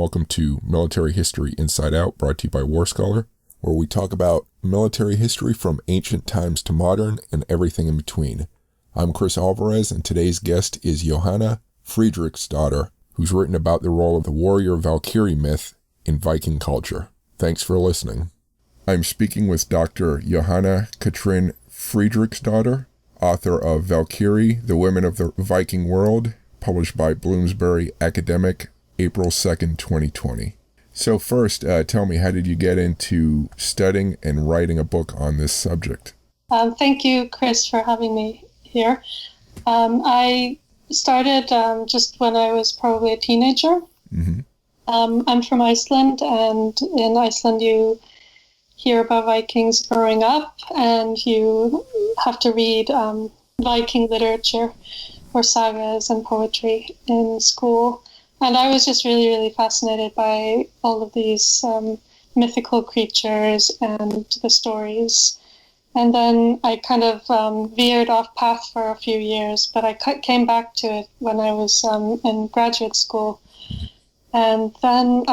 welcome to Military History Inside Out, brought to you by War Scholar, where we talk about military history from ancient times to modern and everything in between. I'm Chris Alvarez, and today's guest is Johanna Fridricksdottir, who's written about the role of the warrior Valkyrie myth in Viking culture. Thanks for listening. I'm speaking with Dr. Johanna Katrin Fridricksdottir, author of Valkyrie, The Women of the Viking World, published by Bloomsbury Academic, April 2nd, 2020. So first, tell me, how did you get into studying and writing a book on this subject? Thank you, Chris, for having me here. I started just when I was probably a teenager. Mm-hmm. I'm from Iceland, and in Iceland you hear about Vikings growing up, and you have to read Viking literature or sagas and poetry in school. And I was just really, really fascinated by all of these mythical creatures and the stories. And then I kind of veered off path for a few years, but I came back to it when I was in graduate school. And then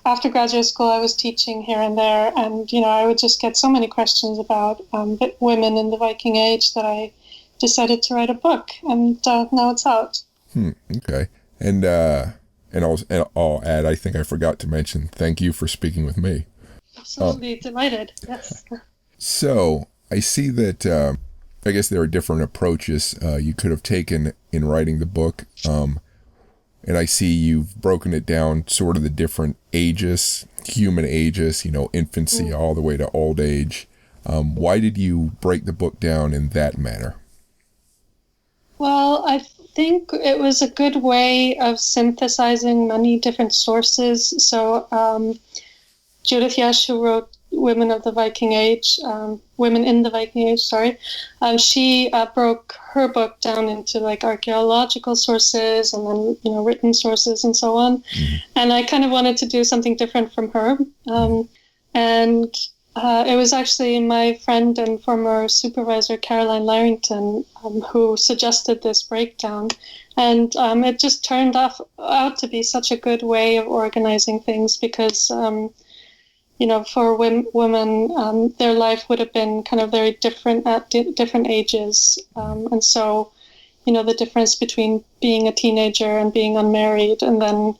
after graduate school, I was teaching here and there, and I would just get so many questions about women in the Viking Age that I decided to write a book, and now it's out. Okay. And I'll add, I think I forgot to mention, thank you for speaking with me. Absolutely delighted, yes. So, I see that, I guess there are different approaches you could have taken in writing the book, and I see you've broken it down sort of the different ages, human ages, infancy all the way to old age. Why did you break the book down in that manner? Well, I think it was a good way of synthesizing many different sources. So Judith Yesh, who wrote Women in the Viking Age, she broke her book down into like archaeological sources and then, written sources and so on. Mm-hmm. And I kind of wanted to do something different from her. It was actually my friend and former supervisor, Caroline Larrington, who suggested this breakdown. And it just turned out to be such a good way of organizing things because, for women, their life would have been kind of very different at different ages. And so, the difference between being a teenager and being unmarried, and then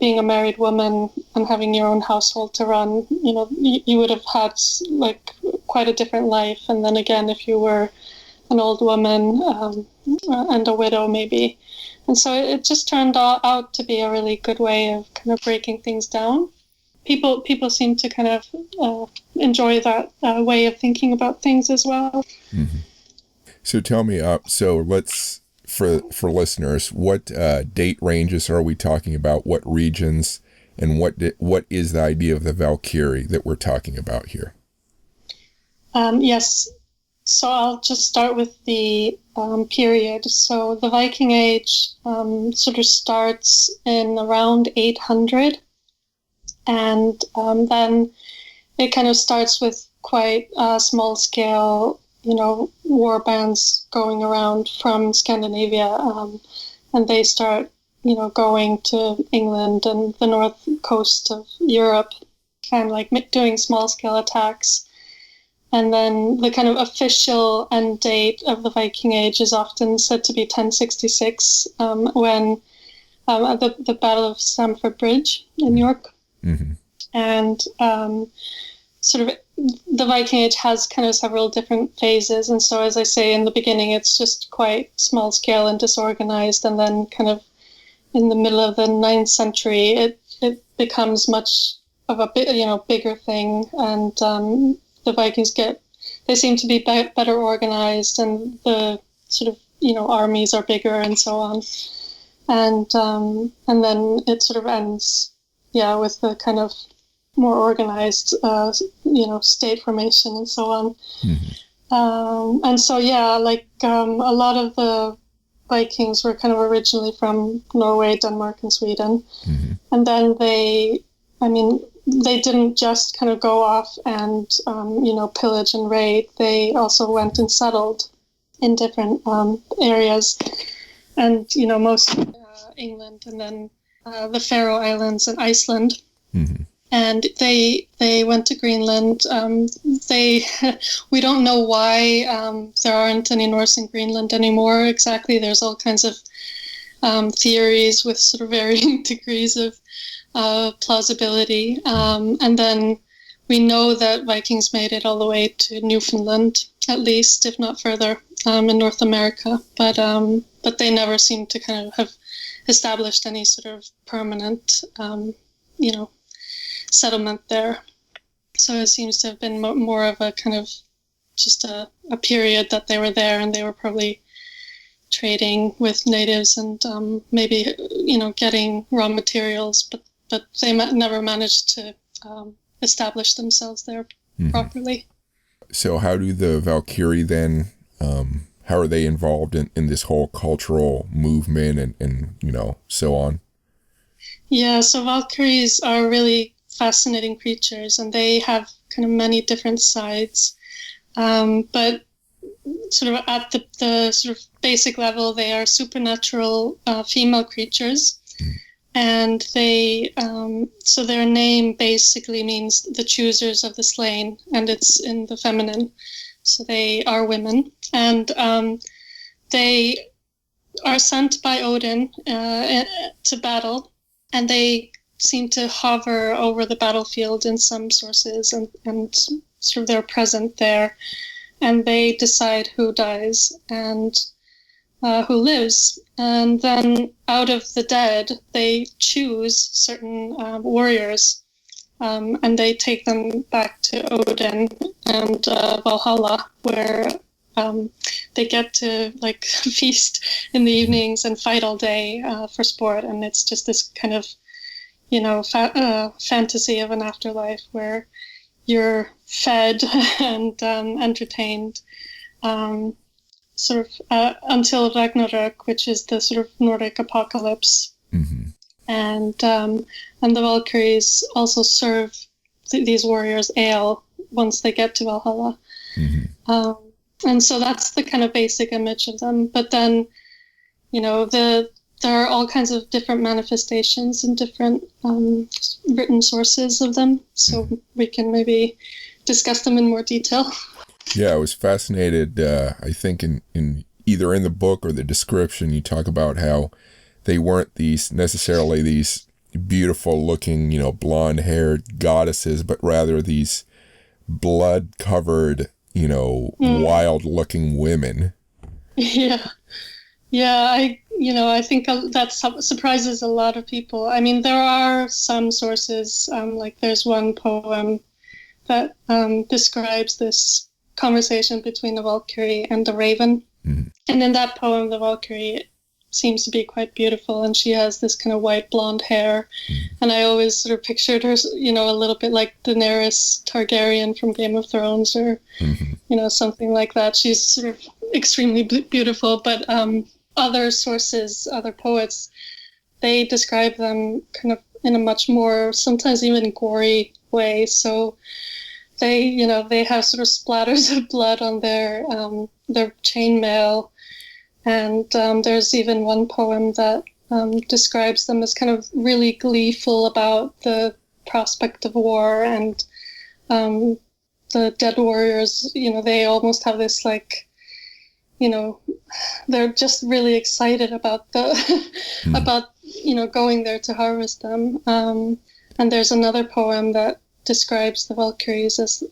being a married woman and having your own household to run, you would have had like quite a different life. And then again, if you were an old woman and a widow maybe. And so it just turned out to be a really good way of kind of breaking things down. People seem to kind of enjoy that way of thinking about things as well. Mm-hmm. So tell me, for listeners, what date ranges are we talking about? What regions, and what is the idea of the Valkyrie that we're talking about here? Yes, so I'll just start with the period. So the Viking Age sort of starts in around 800, and then it kind of starts with quite small scale war bands going around from Scandinavia, and they start, going to England and the north coast of Europe, kind of like doing small scale attacks. And then the kind of official end date of the Viking Age is often said to be 1066, when the Battle of Stamford Bridge in York. Mm-hmm. And sort of the Viking Age has kind of several different phases. And so, as I say, in the beginning, it's just quite small scale and disorganized. And then kind of in the middle of the 9th century, it becomes much of a bigger thing. And the Vikings they seem to be better organized, and the sort of, armies are bigger and so on. And then it sort of ends, with the kind of more organized, state formation and so on. Mm-hmm. And so, a lot of the Vikings were kind of originally from Norway, Denmark, and Sweden. Mm-hmm. And then they didn't just kind of go off and, pillage and raid. They also went and settled in different areas. And, mostly England, and then the Faroe Islands and Iceland. Mm-hmm. And they went to Greenland. We don't know why there aren't any Norse in Greenland anymore exactly. There's all kinds of theories with sort of varying degrees of plausibility. And then we know that Vikings made it all the way to Newfoundland, at least, if not further, in North America. But they never seem to kind of have established any sort of permanent, settlement there. So it seems to have been more of a kind of just a period that they were there, and they were probably trading with natives and maybe getting raw materials, but they never managed to establish themselves there properly. So how do the Valkyrie then, how are they involved in this whole cultural movement and so on? Yeah, so Valkyries are really fascinating creatures, and they have kind of many different sides. But sort of at the sort of basic level, they are supernatural female creatures. And they, so their name basically means the choosers of the slain, and it's in the feminine. So they are women, and they are sent by Odin to battle, and they seem to hover over the battlefield in some sources, and sort of they're present there, and they decide who dies and who lives. And then out of the dead, they choose certain warriors, and they take them back to Odin and Valhalla, where they get to like feast in the evenings and fight all day for sport. And it's just this kind of fantasy of an afterlife where you're fed and entertained, sort of until Ragnarök, which is the sort of Nordic apocalypse. Mm-hmm. And the Valkyries also serve these warriors ale once they get to Valhalla. Mm-hmm. And so that's the kind of basic image of them. But then, there are all kinds of different manifestations and different written sources of them. So we can maybe discuss them in more detail. Yeah, I was fascinated. I think in either in the book or the description, you talk about how they weren't necessarily these beautiful looking, blonde haired goddesses, but rather these blood covered, wild looking women. Yeah. Yeah, I think that surprises a lot of people. I mean, there are some sources, like there's one poem that describes this conversation between the Valkyrie and the raven. Mm-hmm. And in that poem, the Valkyrie seems to be quite beautiful, and she has this kind of white blonde hair. Mm-hmm. And I always sort of pictured her, a little bit like Daenerys Targaryen from Game of Thrones, or, mm-hmm. Something like that. She's sort of extremely beautiful, but other sources, other poets, they describe them kind of in a much more, sometimes even gory way. So they have sort of splatters of blood on their chainmail. And there's even one poem that describes them as kind of really gleeful about the prospect of war, and the dead warriors, they almost have this like, they're just really excited about about going there to harvest them. And there's another poem that describes the Valkyries as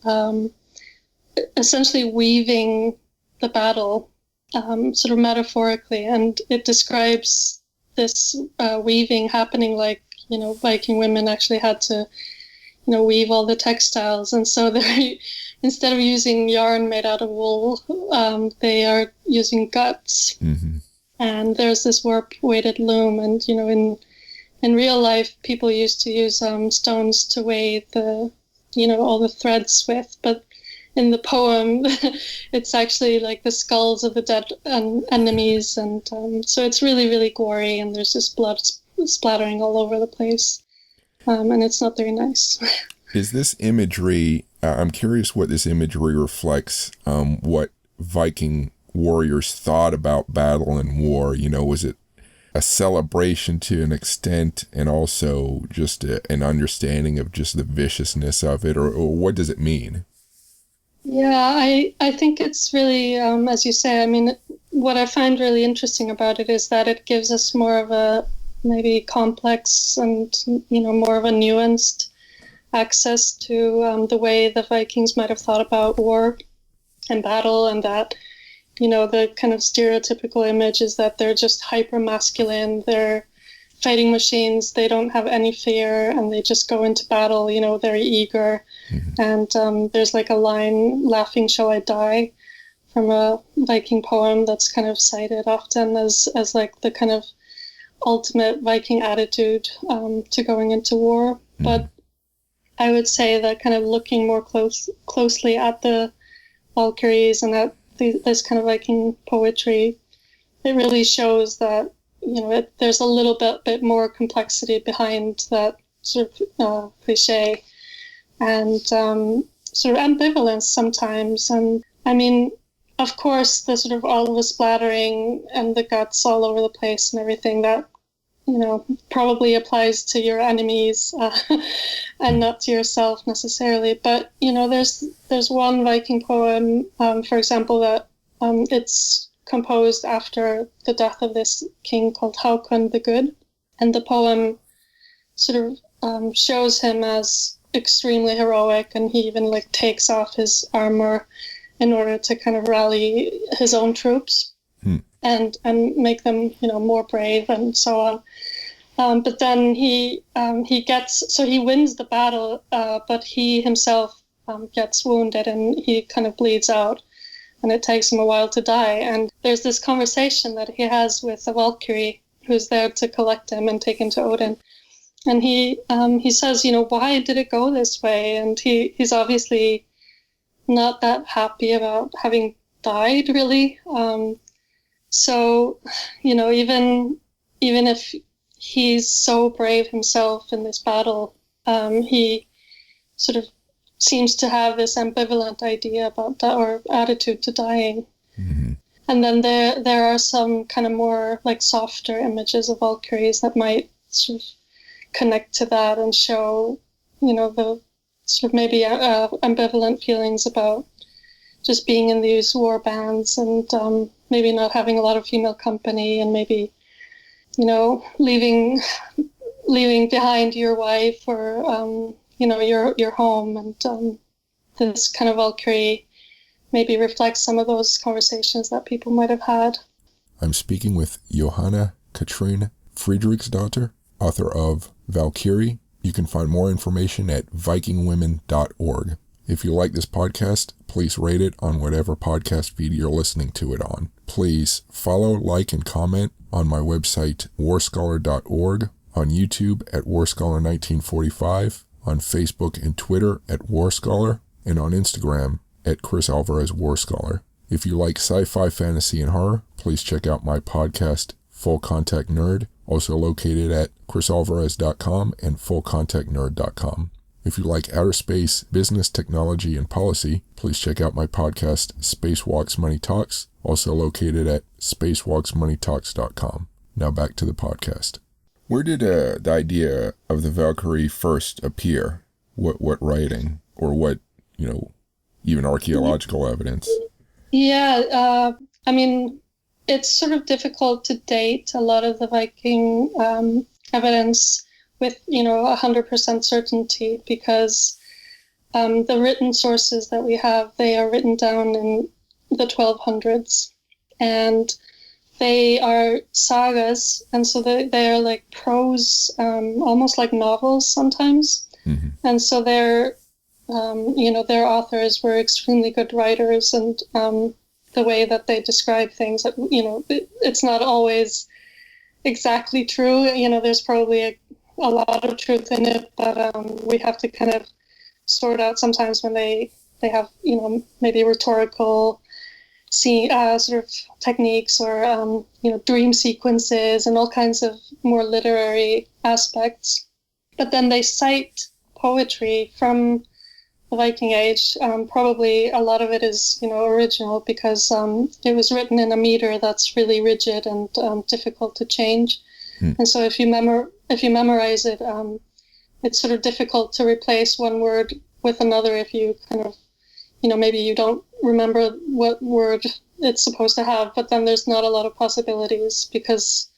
essentially weaving the battle, sort of metaphorically, and it describes this weaving happening like Viking women actually had to weave all the textiles, and so they instead of using yarn made out of wool, they are using guts. Mm-hmm. And there's this warp-weighted loom, and in real life, people used to use stones to weigh the all the threads with, but in the poem, it's actually like the skulls of the dead enemies, and so it's really, really gory, and there's just blood splattering all over the place, and it's not very nice. Is this imagery, I'm curious what this imagery reflects, what Viking warriors thought about battle and war. Was it a celebration to an extent, and also just an understanding of just the viciousness of it, or what does it mean? Yeah, I think it's really, as you say, I mean, what I find really interesting about it is that it gives us more of a maybe complex and, more of a nuanced access to the way the Vikings might have thought about war and battle, and that, the kind of stereotypical image is that they're just hyper masculine, they're fighting machines, they don't have any fear, and they just go into battle, very eager. Mm-hmm. And there's like a line, "Laughing shall I die," from a Viking poem that's kind of cited often as like the kind of ultimate Viking attitude to going into war. Mm-hmm. But I would say that kind of looking more closely at the Valkyries and at this kind of Viking poetry, it really shows that, there's a little bit more complexity behind that sort of cliche and sort of ambivalence sometimes. And I mean, of course, the sort of all the splattering and the guts all over the place and everything that, probably applies to your enemies and not to yourself necessarily. But, there's one Viking poem, for example, that it's composed after the death of this king called Haakon the Good. And the poem sort of shows him as extremely heroic, and he even like takes off his armor in order to kind of rally his own troops and make them, more brave and so on. But then he wins the battle, but he himself gets wounded and he kind of bleeds out, and it takes him a while to die. And there's this conversation that he has with the Valkyrie, who's there to collect him and take him to Odin. And he says, why did it go this way? And he's obviously not that happy about having died, really. So, even if he's so brave himself in this battle, he sort of seems to have this ambivalent idea about that, or attitude to dying. Mm-hmm. And then there are some kind of more like softer images of Valkyries that might sort of connect to that and show, the sort of maybe ambivalent feelings about just being in these war bands and maybe not having a lot of female company, and maybe, leaving behind your wife or, your home. And this kind of Valkyrie maybe reflects some of those conversations that people might have had. I'm speaking with Johanna Fridricksdottir, author of Valkyrie. You can find more information at vikingwomen.org. If you like this podcast, please rate it on whatever podcast feed you're listening to it on. Please follow, like, and comment on my website, warscholar.org, on YouTube at warscholar1945, on Facebook and Twitter at warscholar, and on Instagram at Chris Alvarez Warscholar. If you like sci-fi, fantasy, and horror, please check out my podcast, Full Contact Nerd, also located at chrisalvarez.com and fullcontactnerd.com. If you like outer space, business, technology, and policy, please check out my podcast, Spacewalks Money Talks, also located at spacewalksmoneytalks.com. Now back to the podcast. Where did the idea of the Valkyrie first appear? What writing, or what, even archaeological evidence? Yeah, I mean, it's sort of difficult to date a lot of the Viking evidence with, 100% certainty, because the written sources that we have, they are written down in the 1200s, and they are sagas, and so they are like prose, almost like novels sometimes. Mm-hmm. And so their authors were extremely good writers, and the way that they describe things, it's not always exactly true. There's probably a lot of truth in it, but we have to kind of sort out sometimes when they have, maybe rhetorical sort of techniques, or, dream sequences and all kinds of more literary aspects. But then they cite poetry from the Viking Age. Probably a lot of it is, original because it was written in a meter that's really rigid and difficult to change. And so if you memorize it, it's sort of difficult to replace one word with another if you kind of, maybe you don't remember what word it's supposed to have, but then there's not a lot of possibilities because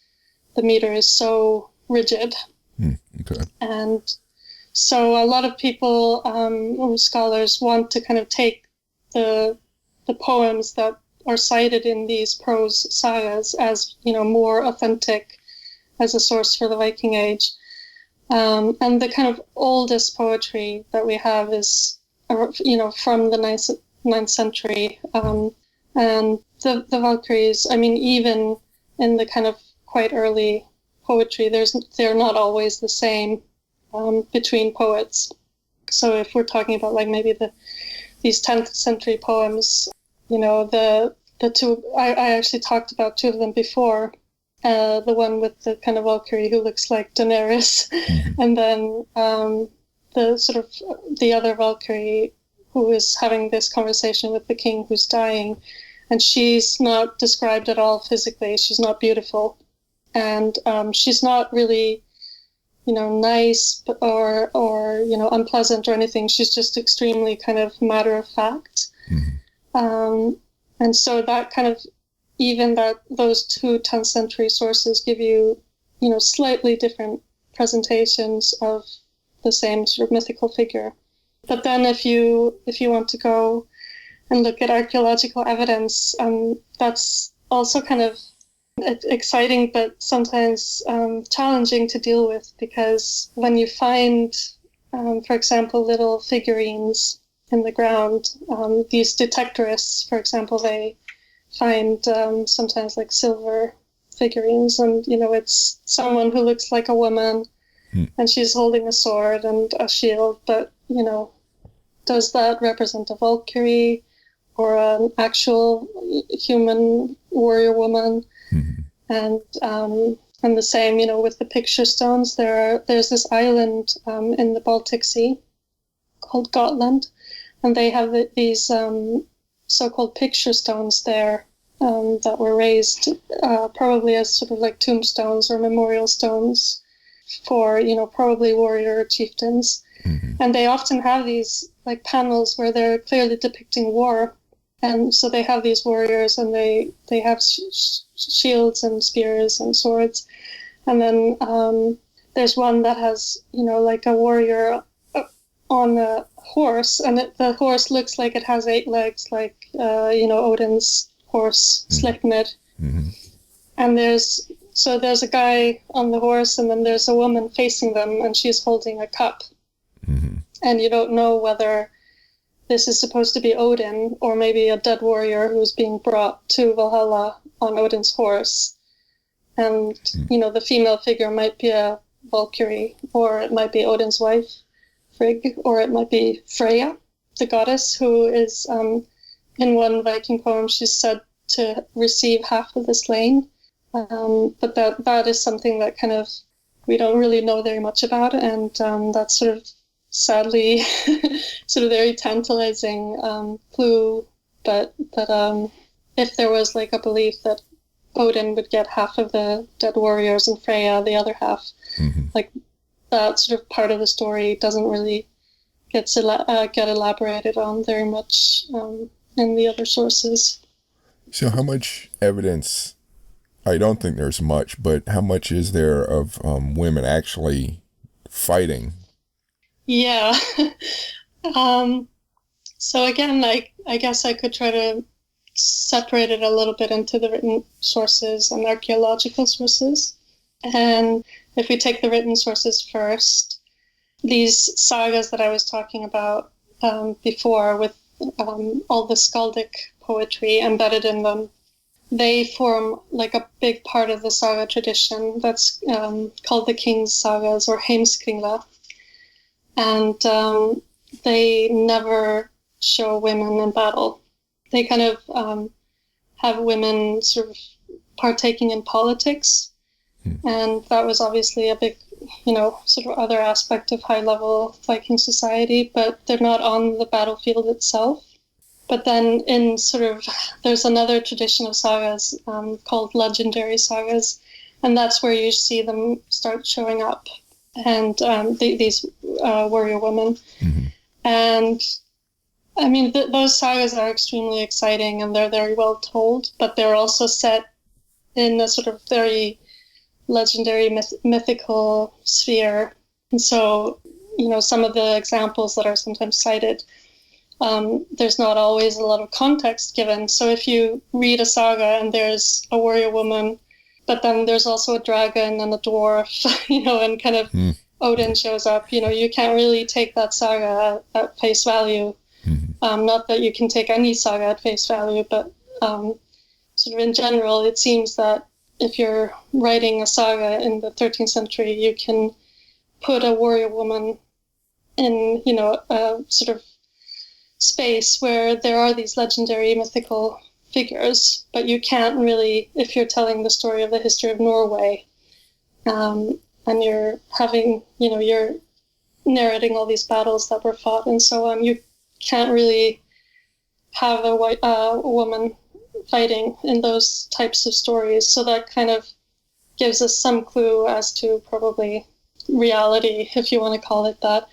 the meter is so rigid. Okay. And so a lot of people, scholars, want to kind of take the poems that are cited in these prose sagas as, more authentic as a source for the Viking Age. And the kind of oldest poetry that we have is, from the 9th century. And the Valkyries, even in the kind of quite early poetry, they're not always the same between poets. So if we're talking about like maybe these 10th century poems, the two, I actually talked about two of them before. The one with the kind of Valkyrie who looks like Daenerys, and then the other Valkyrie who is having this conversation with the king who's dying, and she's not described at all physically. She's not beautiful, and she's not really, nice or unpleasant or anything. She's just extremely kind of matter of fact, and so that kind of, even that those two 10th century sources give you, slightly different presentations of the same sort of mythical figure. But then if you want to go and look at archaeological evidence, that's also kind of exciting, but sometimes challenging to deal with, because when you find, for example, little figurines in the ground, these detectorists, for example, they find sometimes like silver figurines, and it's someone who looks like a woman, and she's holding a sword and a shield, but does that represent a Valkyrie or an actual human warrior woman? And the same, with the picture stones, there's this island in the Baltic Sea called Gotland, and they have these so-called picture stones there that were raised probably as sort of like tombstones or memorial stones for, probably warrior chieftains. And they often have these like panels where they're clearly depicting war. And so they have these warriors, and they have shields and spears and swords. And then there's one that has, like a warrior on a horse, and the horse looks like it has 8 legs, like, Odin's horse, Sleipnir. And there's a guy on the horse, and then there's a woman facing them, and she's holding a cup. And you don't know whether this is supposed to be Odin or maybe a dead warrior who's being brought to Valhalla on Odin's horse. And, the female figure might be a Valkyrie, or it might be Odin's wife, Frigg, or it might be Freya, the goddess, who is, in one Viking poem, she's said to receive half of the slain. But that is something that kind of we don't really know very much about, and that's sort of sadly sort of very tantalizing clue. But if there was like a belief that Odin would get half of the dead warriors and Freya the other half, like that sort of part of the story doesn't really get elaborated on very much in the other sources. So how much evidence, I don't think there's much, but how much is there of women actually fighting? Yeah. So again, I guess I could try to separate it a little bit into the written sources and archaeological sources. And if we take the written sources first, these sagas that I was talking about before, with all the skaldic poetry embedded in them, they form like a big part of the saga tradition that's called the King's Sagas, or Heimskringla. And they never show women in battle. They kind of have women sort of partaking in politics. And that was obviously a big sort of other aspect of high-level Viking society, but they're not on the battlefield itself. But then in there's another tradition of sagas called legendary sagas, and that's where you see them start showing up, and these warrior women. Mm-hmm. And I mean, those sagas are extremely exciting, and they're very well told, but they're also set in a sort of very legendary mythical sphere. And so, some of the examples that are sometimes cited, there's not always a lot of context given. So if you read a saga and there's a warrior woman, but then there's also a dragon and a dwarf, and kind of Odin shows up, you can't really take that saga at face value. Mm-hmm. Not that you can take any saga at face value, but sort of in general, it seems that if you're writing a saga in the 13th century, you can put a warrior woman in, a sort of space where there are these legendary mythical figures, but you can't really, if you're telling the story of the history of Norway, and you're having, you're narrating all these battles that were fought and so on, you can't really have a woman fighting in those types of stories. So that kind of gives us some clue as to probably reality, if you want to call it that.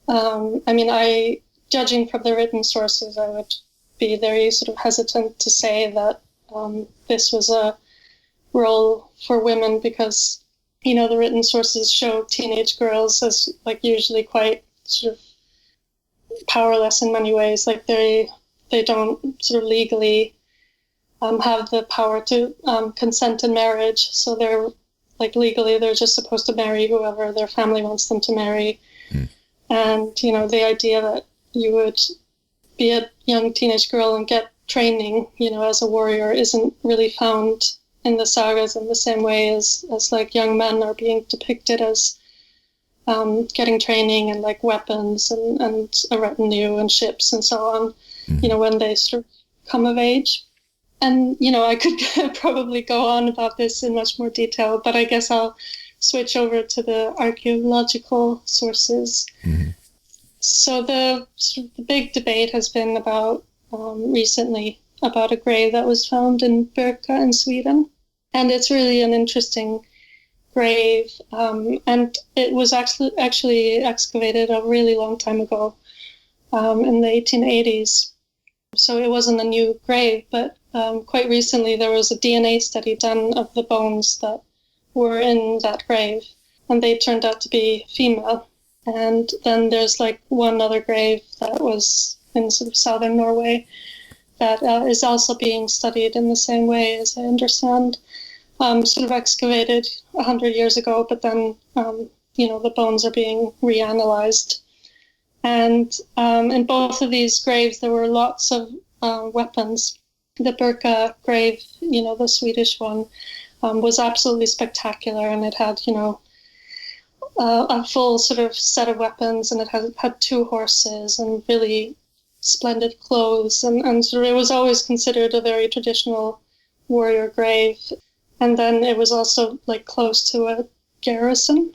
I mean, judging from the written sources, I would be very sort of hesitant to say that this was a role for women, because, the written sources show teenage girls as usually quite sort of powerless in many ways. They don't sort of legally have the power to consent in marriage. So they're legally, they're just supposed to marry whoever their family wants them to marry. And, the idea that you would be a young teenage girl and get training, as a warrior isn't really found in the sagas in the same way as young men are being depicted as getting training and weapons and a retinue and ships and so on, when they sort of come of age. And, I could probably go on about this in much more detail, but I guess I'll switch over to the archaeological sources. Mm-hmm. So the big debate has been about recently about a grave that was found in Birka in Sweden. And it's really an interesting grave. And it was actually excavated a really long time ago, in the 1880s. So it wasn't a new grave, but quite recently there was a DNA study done of the bones that were in that grave, and they turned out to be female. And then there's one other grave that was in sort of southern Norway that is also being studied in the same way, as I understand, sort of excavated 100 years ago, but then, the bones are being reanalyzed. And in both of these graves, there were lots of weapons. The Birka grave, the Swedish one, was absolutely spectacular, and it had, a full sort of set of weapons, and it had 2 horses and really splendid clothes, and sort of it was always considered a very traditional warrior grave. And then it was also close to a garrison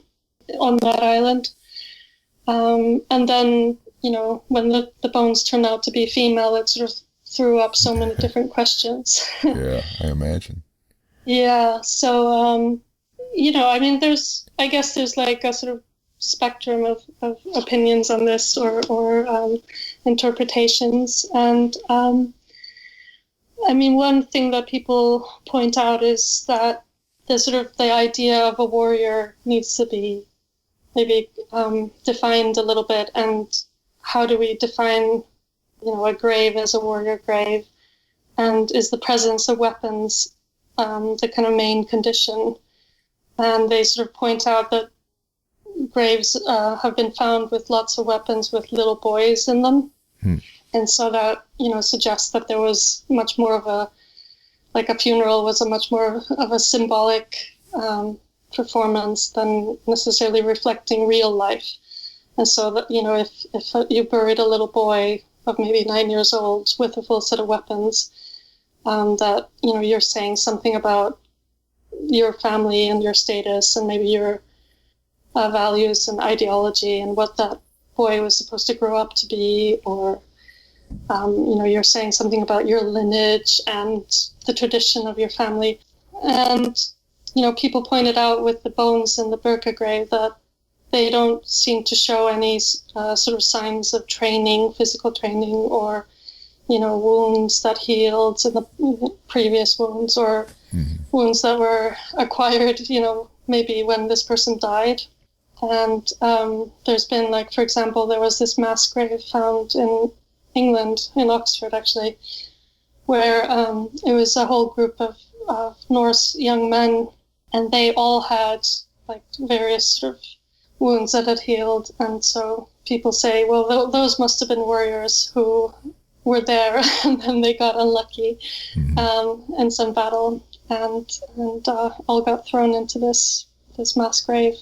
on that island. And then, when the bones turned out to be female, it sort of threw up so many different questions. Yeah, I imagine. Yeah, so, I mean, I guess there's a sort of spectrum of opinions on this or interpretations. And, I mean, one thing that people point out is that the idea of a warrior needs to be maybe defined a little bit. And how do we define, a grave as a warrior grave? And is the presence of weapons the kind of main condition? And they sort of point out that graves have been found with lots of weapons with little boys in them. And so that, suggests that there was much more of a funeral was a much more of a symbolic performance than necessarily reflecting real life. And so that, if you buried a little boy of maybe 9 years old with a full set of weapons, that, you're saying something about your family and your status, and maybe you're values and ideology and what that boy was supposed to grow up to be, or you're saying something about your lineage and the tradition of your family. And, people pointed out with the bones in the Burqa grave that they don't seem to show any sort of signs of training, physical training, or, wounds that healed in the previous wounds, or wounds that were acquired, maybe when this person died. And there's been, like, for example, there was this mass grave found in England, in Oxford actually, where it was a whole group of Norse young men, and they all had like various sort of wounds that had healed. And so people say, well, those must have been warriors who were there and then they got unlucky in some battle and all got thrown into this mass grave.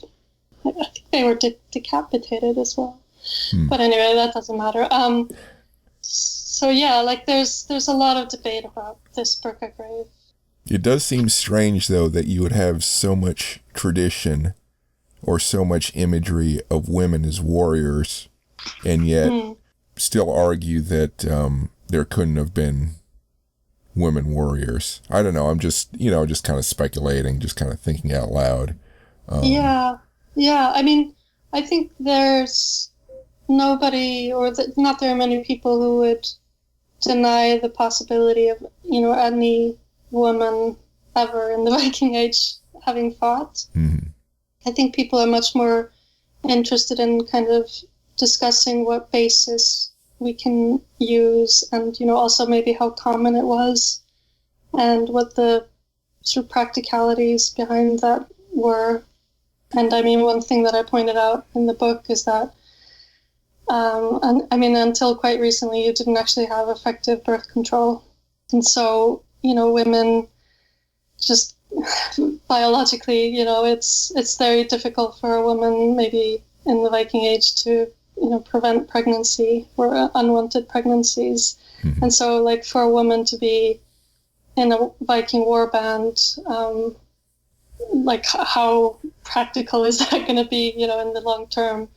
I think they were decapitated as well. But anyway, that doesn't matter. So yeah, like there's a lot of debate about this Burqa grave. It does seem strange, though, that you would have so much tradition or so much imagery of women as warriors, and yet still argue that there couldn't have been women warriors. I don't know. I'm just kind of speculating, just kind of thinking out loud. Yeah. I mean, I think there's nobody, or not very many people who would deny the possibility of, any woman ever in the Viking Age having fought. I think people are much more interested in kind of discussing what basis we can use, and, also maybe how common it was, and what the sort of practicalities behind that were. And I mean, one thing that I pointed out in the book is that until quite recently, you didn't actually have effective birth control. And so, women just biologically, it's very difficult for a woman maybe in the Viking Age to, prevent pregnancy or unwanted pregnancies. And so, like, for a woman to be in a Viking war band, like, how practical is that going to be, in the long term?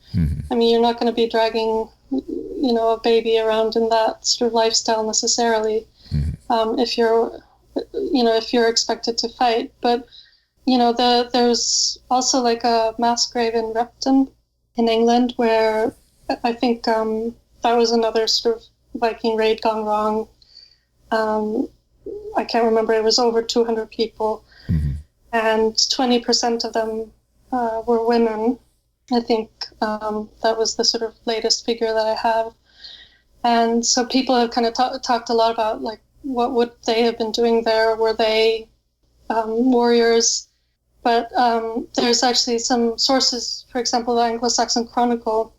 I mean, you're not going to be dragging, a baby around in that sort of lifestyle necessarily, if you're expected to fight. But, there's also like a mass grave in Repton in England where I think that was another sort of Viking raid gone wrong. I can't remember, it was over 200 people. And 20% of them were women. I think that was the sort of latest figure that I have. And so people have kind of talked a lot about, like, what would they have been doing there? Were they warriors? But there's actually some sources, for example, the Anglo-Saxon Chronicle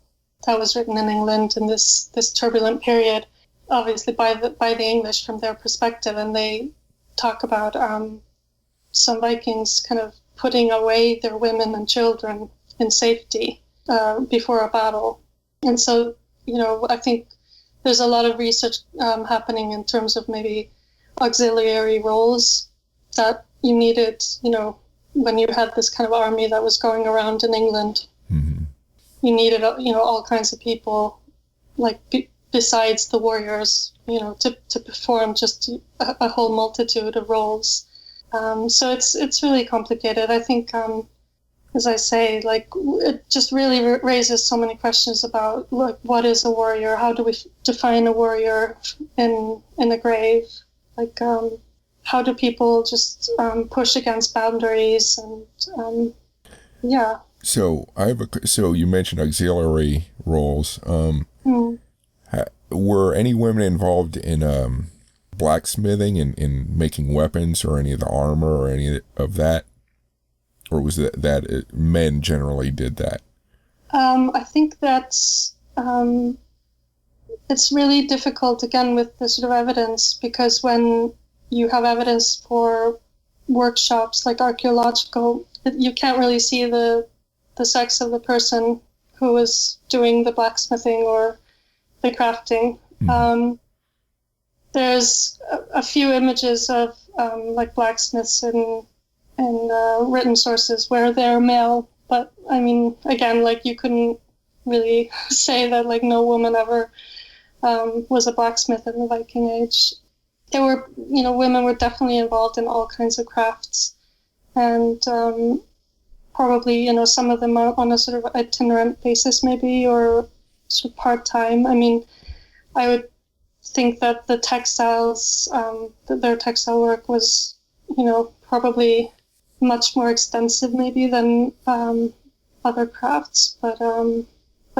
that was written in England in this turbulent period, obviously by the English from their perspective. And they talk about some Vikings kind of putting away their women and children in safety before a battle. And so, I think there's a lot of research happening in terms of maybe auxiliary roles that you needed, when you had this kind of army that was going around in England. You needed, all kinds of people, like, besides the warriors, to perform just a whole multitude of roles. So it's really complicated. I think, as I say, like, it just really raises so many questions about, like, what is a warrior? How do we define a warrior in a grave? Like, how do people just push against boundaries? And yeah. So so you mentioned auxiliary roles. Were any women involved in blacksmithing and in making weapons or any of the armor or any of that? Or was that men generally did that? I think that's it's really difficult, again, with the sort of evidence, because when you have evidence for workshops like archaeological, you can't really see the sex of the person who was doing the blacksmithing or the crafting. There's a few images of like blacksmiths in written sources where they're male, But I mean, again, like you couldn't really say that like no woman ever was a blacksmith in the Viking Age. There were, women were definitely involved in all kinds of crafts, and probably, some of them are on a sort of itinerant basis maybe, or sort of part-time. I mean, I would think that the textiles, their textile work was, probably much more extensive maybe than other crafts. But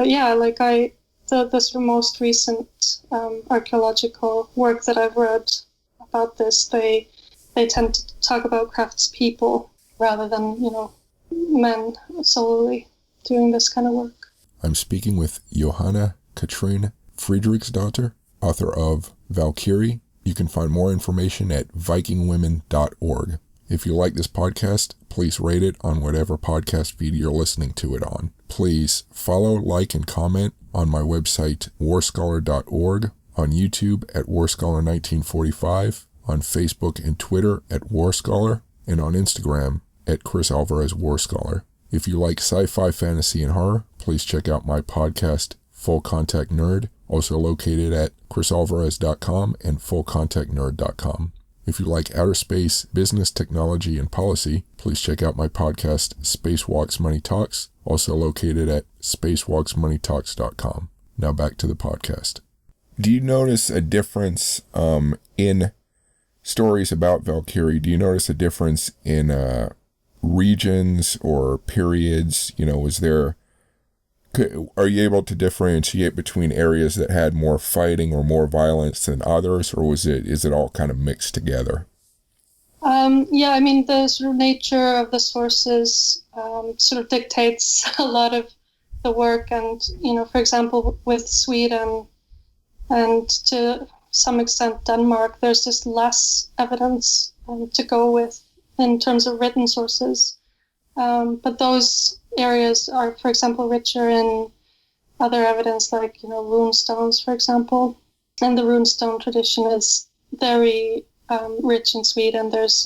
yeah, like the sort of most recent archaeological work that I've read about this, they tend to talk about craftspeople rather than, men solely doing this kind of work. I'm speaking with Johanna Fridricksdottir, author of Valkyrie. You can find more information at vikingwomen.org. If you like this podcast, please rate it on whatever podcast feed you're listening to it on. Please follow, like, and comment on my website, warscholar.org, on YouTube at warscholar1945, on Facebook and Twitter at warscholar, and on Instagram at Chris Alvarez Warscholar. If you like sci-fi, fantasy, and horror, please check out my podcast, Full Contact Nerd, also located at chrisalvarez.com and fullcontactnerd.com. If you like outer space, business, technology, and policy, please check out my podcast, Spacewalks Money Talks, also located at spacewalksmoneytalks.com. Now back to the podcast. Do you notice a difference in stories about Valkyrie? Do you notice a difference in regions or periods? Are you able to differentiate between areas that had more fighting or more violence than others, or is it all kind of mixed together? Yeah, I mean, the sort of nature of the sources sort of dictates a lot of the work. And, for example, with Sweden and to some extent Denmark, there's just less evidence to go with in terms of written sources. But those areas are, for example, richer in other evidence, like, rune stones, for example. And the runestone tradition is very rich in Sweden. There's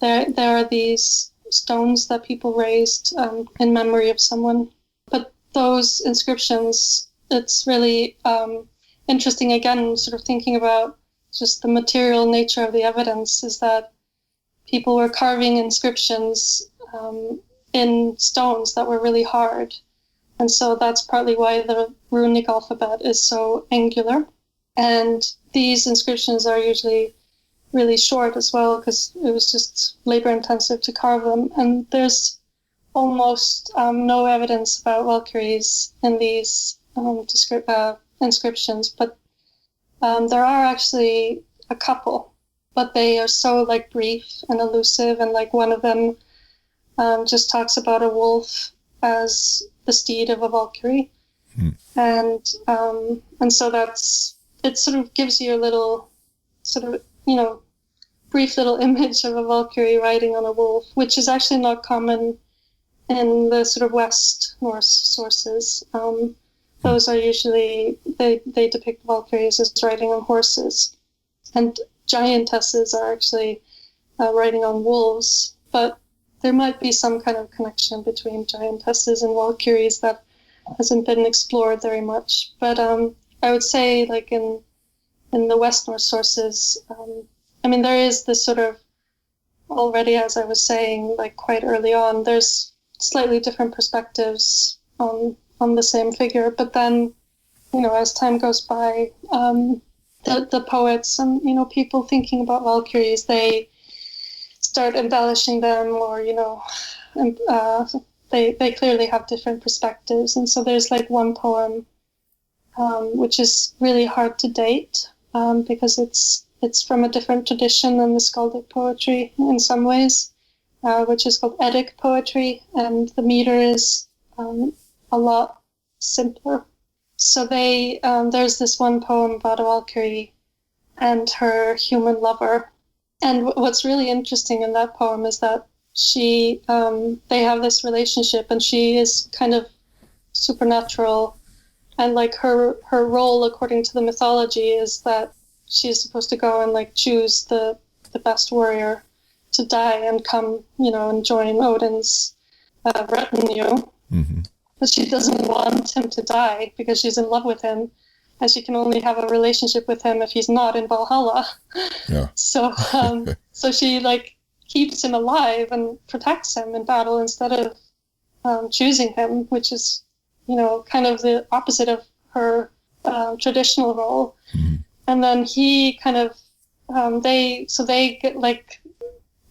there are these stones that people raised in memory of someone. But those inscriptions, it's really interesting, again, sort of thinking about just the material nature of the evidence, is that people were carving inscriptions in stones that were really hard. And so that's partly why the runic alphabet is so angular. And these inscriptions are usually really short as well, because it was just labor intensive to carve them. And there's almost no evidence about Valkyries in these inscriptions, but there are actually a couple, but they are so like brief and elusive, and like one of them just talks about a wolf as the steed of a Valkyrie. And so it sort of gives you a little sort of, brief little image of a Valkyrie riding on a wolf, which is actually not common in the sort of West Norse sources. Those are usually, they depict Valkyries as riding on horses. And giantesses are actually riding on wolves, but there might be some kind of connection between giantesses and Valkyries that hasn't been explored very much. But I would say, like in the West Norse sources, there is this sort of, already, as I was saying, like quite early on, there's slightly different perspectives on the same figure. But then, as time goes by, the poets and, people thinking about Valkyries, they start embellishing them, or, they clearly have different perspectives. And so there's like one poem, which is really hard to date, because it's from a different tradition than the skaldic poetry in some ways, which is called Eddic poetry, and the meter is a lot simpler. So there's this one poem about a Valkyrie and her human lover. And what's really interesting in that poem is that they have this relationship, and she is kind of supernatural. And like her role, according to the mythology, is that she's supposed to go and like choose the best warrior to die and come, and join Odin's retinue. Mm-hmm. But she doesn't want him to die because she's in love with him, and she can only have a relationship with him if he's not in Valhalla. Yeah. So so she like keeps him alive and protects him in battle instead of choosing him, which is, you know, kind of the opposite of her traditional role. Mm-hmm. And then he kind of they get like,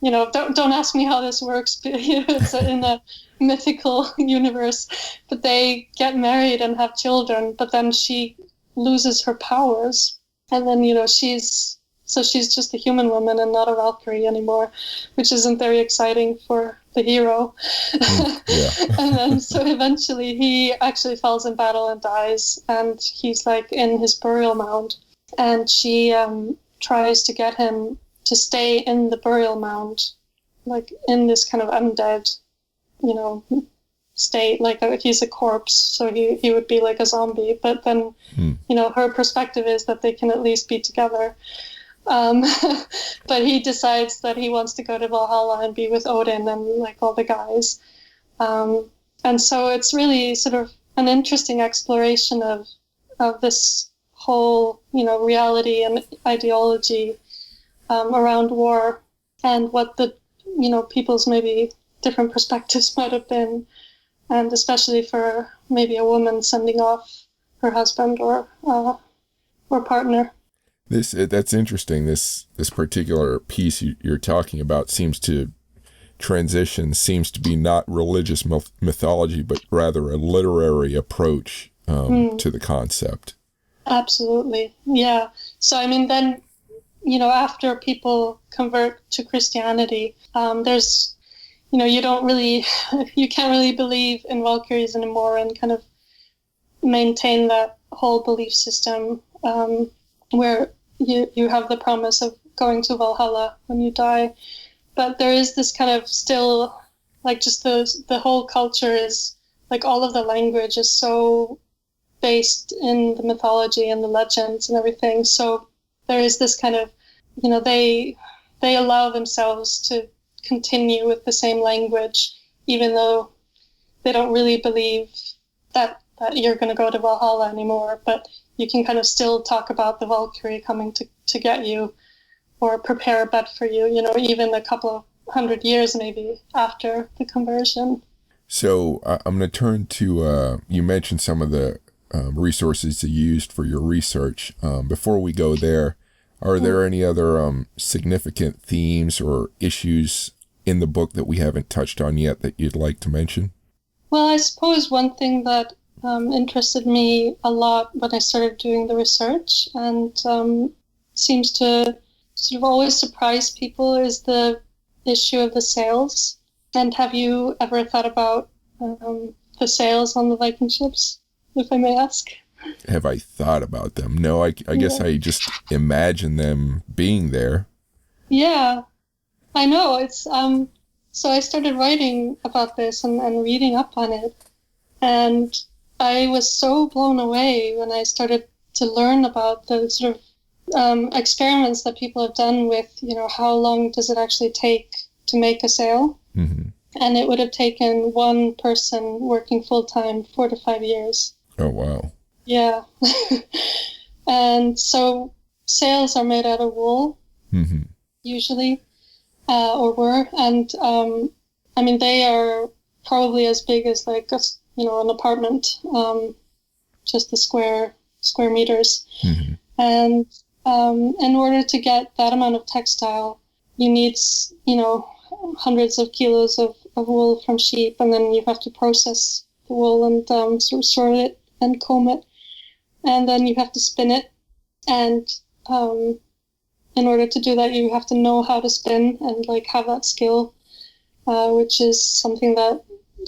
you know, don't ask me how this works. It's in a mythical universe, but they get married and have children, but then she loses her powers, and then, you know, she's just a human woman and not a Valkyrie anymore, which isn't very exciting for the hero. Yeah. And then so eventually he actually falls in battle and dies, and he's like in his burial mound, and she tries to get him to stay in the burial mound, like in this kind of undead, you know, state, like he's a corpse, so he would be like a zombie. But then, you know, her perspective is that they can at least be together. But he decides that he wants to go to Valhalla and be with Odin and like all the guys. And so it's really sort of an interesting exploration of this whole, you know, reality and ideology around war, and what the, you know, people's maybe different perspectives might have been, and especially for maybe a woman sending off her husband or partner. That's interesting. This particular piece you're talking about seems to be not religious mythology, but rather a literary approach to the concept. Absolutely, yeah. So I mean, then, you know, after people convert to Christianity, there's, you know, you can't really believe in Valkyries anymore and kind of maintain that whole belief system where you have the promise of going to Valhalla when you die. But there is this kind of still, like, just the whole culture is, like, all of the language is so based in the mythology and the legends and everything. So there is this kind of, you know, they allow themselves to continue with the same language, even though they don't really believe that you're going to go to Valhalla anymore. But you can kind of still talk about the Valkyrie coming to get you or prepare a bed for you, you know, even a couple of 100 years maybe after the conversion. So I'm going to turn to, you mentioned some of the resources you used for your research. Before we go there, are there any other significant themes or issues in the book that we haven't touched on yet that you'd like to mention? Well, I suppose one thing that interested me a lot when I started doing the research and seems to sort of always surprise people is the issue of the sails. And have you ever thought about the sails on the Viking ships, if I may ask? Have I thought about them? No, I guess I just imagine them being there. Yeah, I know. It's so I started writing about this and reading up on it. And I was so blown away when I started to learn about the sort of experiments that people have done with, you know, how long does it actually take to make a sail? Mm-hmm. And it would have taken one person working full-time 4 to 5 years. Oh, wow. Yeah. And so sails are made out of wool, usually, or were. And, I mean, they are probably as big as, like, an apartment, just the square meters. Mm-hmm. And in order to get that amount of textile, you need, you know, hundreds of kilos of wool from sheep, and then you have to process the wool and sort it and comb it, and then you have to spin it. And in order to do that, you have to know how to spin and like have that skill, which is something that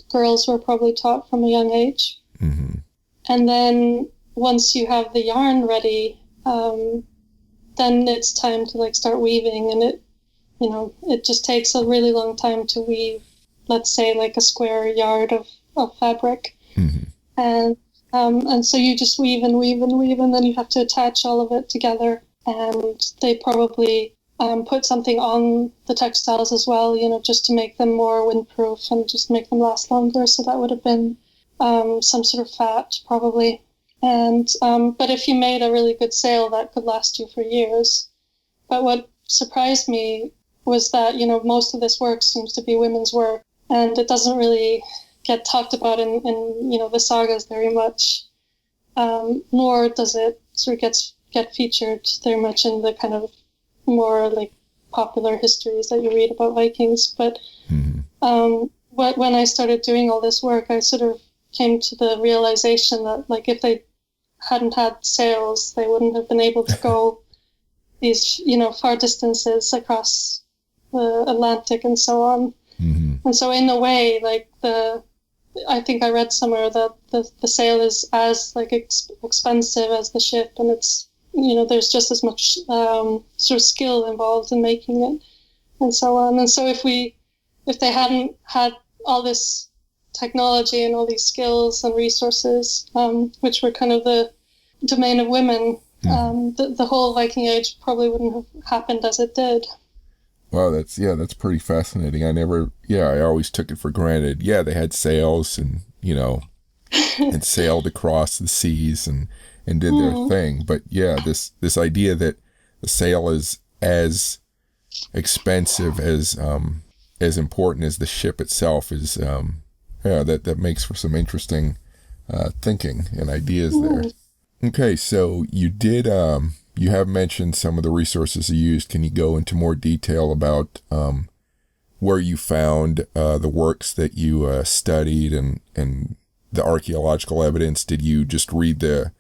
girls were probably taught from a young age. Mm-hmm. And then once you have the yarn ready, then it's time to like start weaving, and it just takes a really long time to weave, let's say like a square yard of fabric. Mm-hmm. And so you just weave and weave and weave, and then you have to attach all of it together. And they probably put something on the textiles as well, just to make them more windproof and just make them last longer. So that would have been some sort of fat, probably. And but if you made a really good sail, that could last you for years. But what surprised me was that, most of this work seems to be women's work, and it doesn't really get talked about in the sagas very much, nor does it sort of get featured very much in the kind of more like popular histories that you read about Vikings. But when I started doing all this work, I sort of came to the realization that, like, if they hadn't had sails, they wouldn't have been able to go these, far distances across the Atlantic and so on. Mm-hmm. And so in a way, like, I think I read somewhere that the sail is as like expensive as the ship, and it's, there's just as much sort of skill involved in making it and so on. And so if they hadn't had all this technology and all these skills and resources, which were kind of the domain of women, the whole Viking Age probably wouldn't have happened as it did. Wow, that's pretty fascinating. I always took it for granted. Yeah, they had sails and, and sailed across the seas and did their thing. But yeah, this idea that the sail is as expensive as important as the ship itself is, that makes for some interesting thinking and ideas there. Okay, so you have mentioned some of the resources you used. Can you go into more detail about where you found the works that you studied and the archaeological evidence? Did you just read the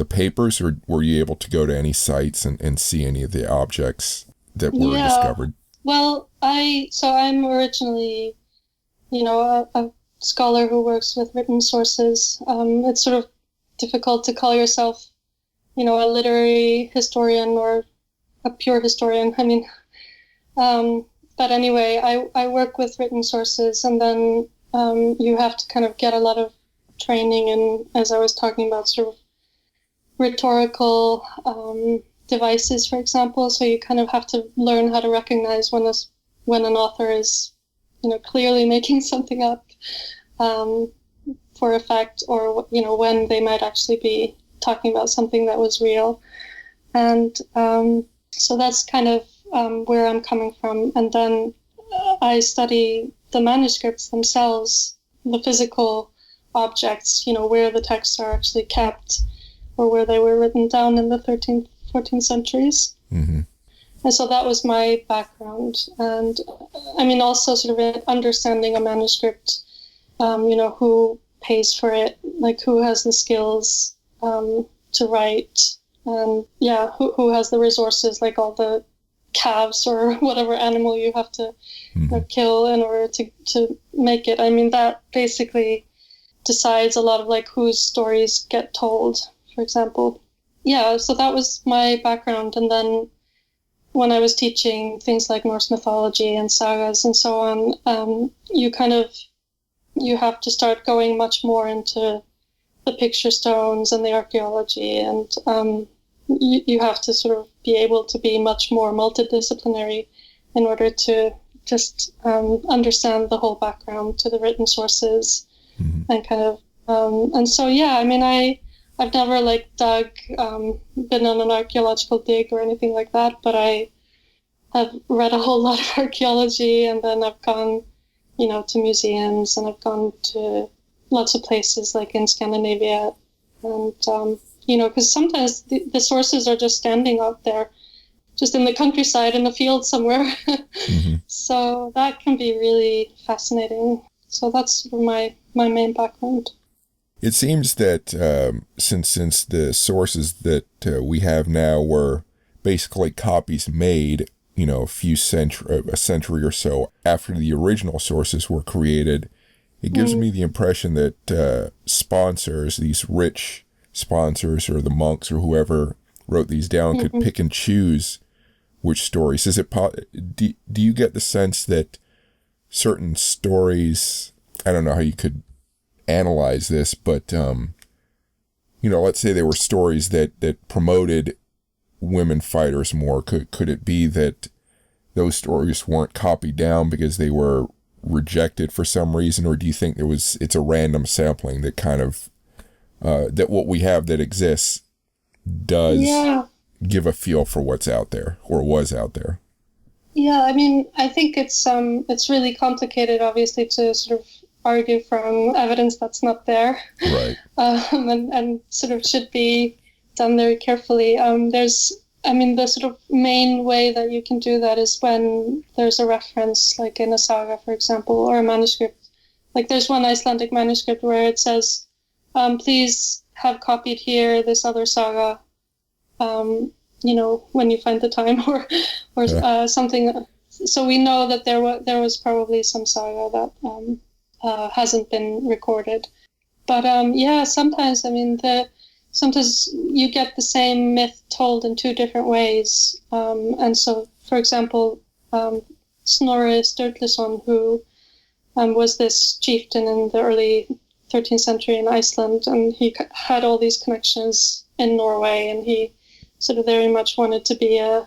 papers, or were you able to go to any sites and see any of the objects that were discovered? Well, I'm originally, a scholar who works with written sources. It's sort of difficult to call yourself, a literary historian or a pure historian. I mean, but anyway, I work with written sources, and then you have to kind of get a lot of training in, as I was talking about, sort of rhetorical devices, for example. So you kind of have to learn how to recognize when an author is, clearly making something up for effect, or, when they might actually be talking about something that was real. And so that's kind of where I'm coming from. And then I study the manuscripts themselves, the physical objects, where the texts are actually kept, or where they were written down in the 13th, 14th centuries. Mm-hmm. And so that was my background. And I mean, also sort of understanding a manuscript, who pays for it, like who has the skills to write, and who has the resources, like all the calves or whatever animal you have to kill in order to make it. I mean, that basically decides a lot of like whose stories get told, for example. Yeah, so that was my background. And then when I was teaching things like Norse mythology and sagas and so on, you have to start going much more into the picture stones and the archaeology, and you have to sort of be able to be much more multidisciplinary in order to just understand the whole background to the written sources, and kind of and so I mean, I've never like been on an archaeological dig or anything like that, but I have read a whole lot of archaeology, and then I've gone to museums, and I've gone to lots of places like in Scandinavia, and because sometimes the sources are just standing out there, just in the countryside in a field somewhere. So that can be really fascinating. So that's sort of my main background. It seems that since the sources that we have now were basically copies made, a century or so after the original sources were created, it gives me the impression that sponsors, these rich sponsors or the monks or whoever wrote these down, could pick and choose which stories. Do you get the sense that certain stories, I don't know how you could analyze this, but let's say there were stories that promoted women fighters more. Could it be that those stories weren't copied down because they were rejected for some reason, or do you think it's a random sampling that kind of that what we have that exists does give a feel for what's out there or was out there? Yeah, I mean, I think it's really complicated, obviously, to sort of argue from evidence that's not there, right? And sort of should be done very carefully. The sort of main way that you can do that is when there's a reference, like in a saga, for example, or a manuscript. Like there's one Icelandic manuscript where it says, please have copied here this other saga, when you find the time, or something. So we know that there was probably some saga that hasn't been recorded. But sometimes you get the same myth told in two different ways. And so, for example, Snorri Sturluson, who was this chieftain in the early 13th century in Iceland, and he had all these connections in Norway, and he sort of very much wanted to be a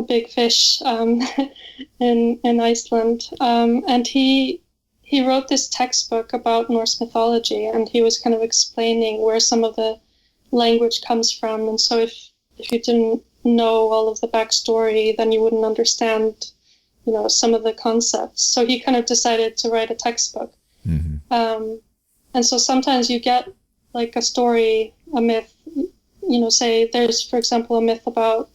big fish in Iceland. And he wrote this textbook about Norse mythology, and he was kind of explaining where some of the language comes from. And so if you didn't know all of the backstory, then you wouldn't understand, some of the concepts. So he kind of decided to write a textbook. Mm-hmm. And so sometimes you get like a story, a myth, say there's, for example, a myth about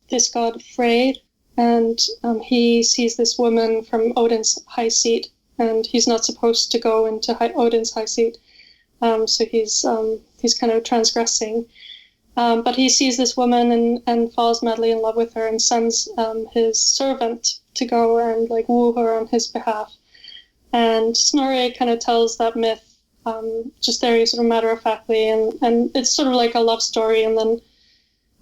this god Freyr, and he sees this woman from Odin's high seat, and he's not supposed to go into Odin's high seat. So he's kind of transgressing. But he sees this woman and falls madly in love with her and sends his servant to go and like woo her on his behalf. And Snorri kind of tells that myth just very sort of matter-of-factly, and it's sort of like a love story. And then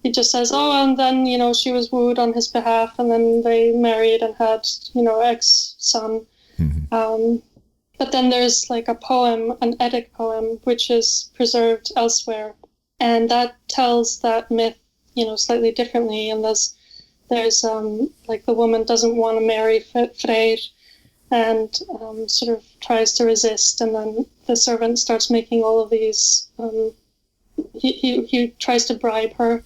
he just says, and then, she was wooed on his behalf, and then they married and had, X son. Mm-hmm. But then there's like a poem, an Eddic poem, which is preserved elsewhere. And that tells that myth, slightly differently. And there's like the woman doesn't want to marry Freyr and sort of tries to resist. And then the servant starts making all of these, he tries to bribe her,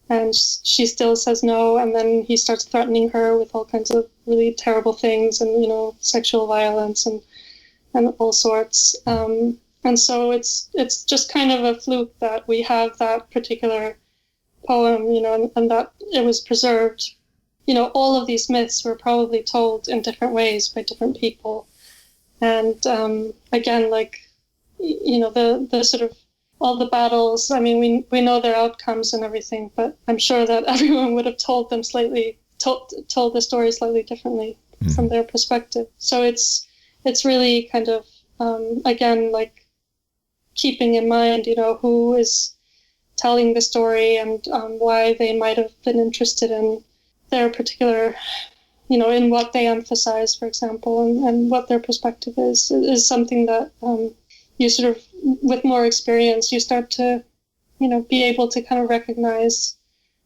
and she still says no. And then he starts threatening her with all kinds of really terrible things and, sexual violence and all sorts. And so it's just kind of a fluke that we have that particular poem, and that it was preserved. All of these myths were probably told in different ways by different people. And again, like, the sort of all the battles, I mean, we know their outcomes and everything, but I'm sure that everyone would have told the story slightly differently from their perspective. So it's really kind of, again, like keeping in mind, who is telling the story and why they might have been interested in their particular, in what they emphasize, for example, and what their perspective is something that you sort of, with more experience, you start to, be able to kind of recognize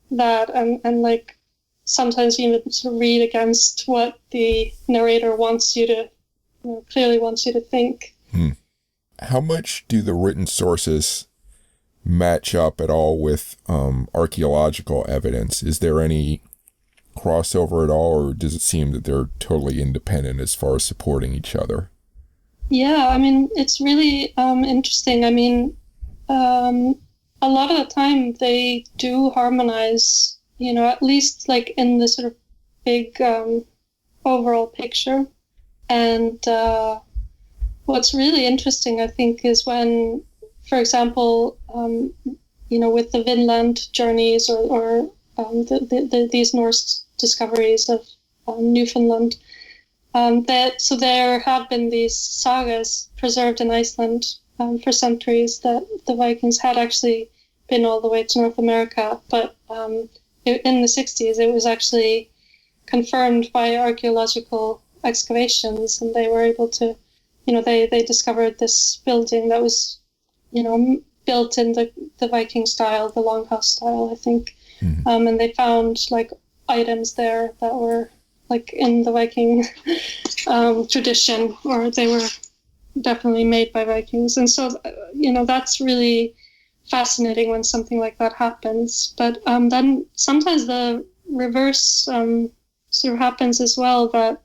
that and like sometimes even sort of read against what the narrator wants you to, clearly wants you to think. How much do the written sources match up at all with archaeological evidence? Is there any crossover at all, or does it seem that they're totally independent as far as supporting each other? Yeah, I mean, it's really interesting. I mean, a lot of the time they do harmonize, at least like in the sort of big overall picture. And what's really interesting, I think, is when, for example, with the Vinland journeys or these Norse discoveries of Newfoundland, so there have been these sagas preserved in Iceland for centuries that the Vikings had actually been all the way to North America. But in the 60s, it was actually confirmed by archaeological excavations, and they were able to, they discovered this building that was, built in the Viking style, the longhouse style, I think. Mm-hmm. And they found like items there that were like in the Viking tradition, or they were definitely made by Vikings. And so, that's really fascinating when something like that happens. But then sometimes the reverse sort of happens as well, that,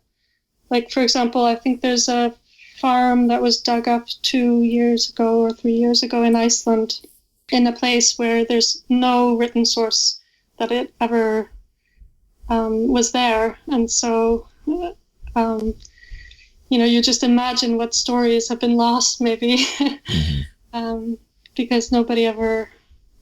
like, for example, I think there's a farm that was dug up 2 years ago or 3 years ago in Iceland, in a place where there's no written source that it ever was there. And so, you just imagine what stories have been lost, maybe, because nobody ever,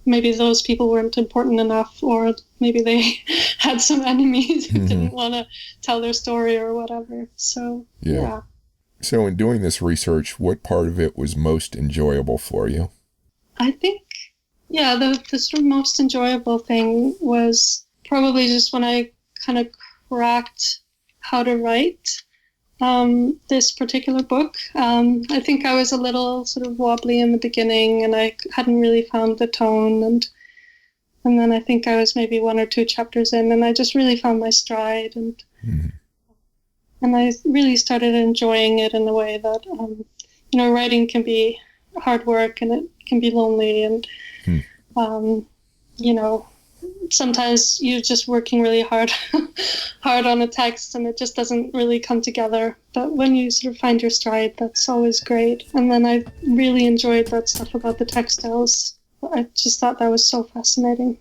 maybe those people weren't important enough, or maybe they had some enemies who didn't want to tell their story or whatever. So, yeah. So in doing this research, what part of it was most enjoyable for you? I think, the sort of most enjoyable thing was probably just when I kind of cracked how to write this particular book. I think I was a little sort of wobbly in the beginning, and I hadn't really found the tone, and then I think I was maybe 1 or 2 chapters in, and I just really found my stride, and I really started enjoying it in a way that writing can be hard work, and it can be lonely, and sometimes you're just working really hard on a text, and it just doesn't really come together. But when you sort of find your stride, that's always great. And then I really enjoyed that stuff about the textiles. I just thought that was so fascinating.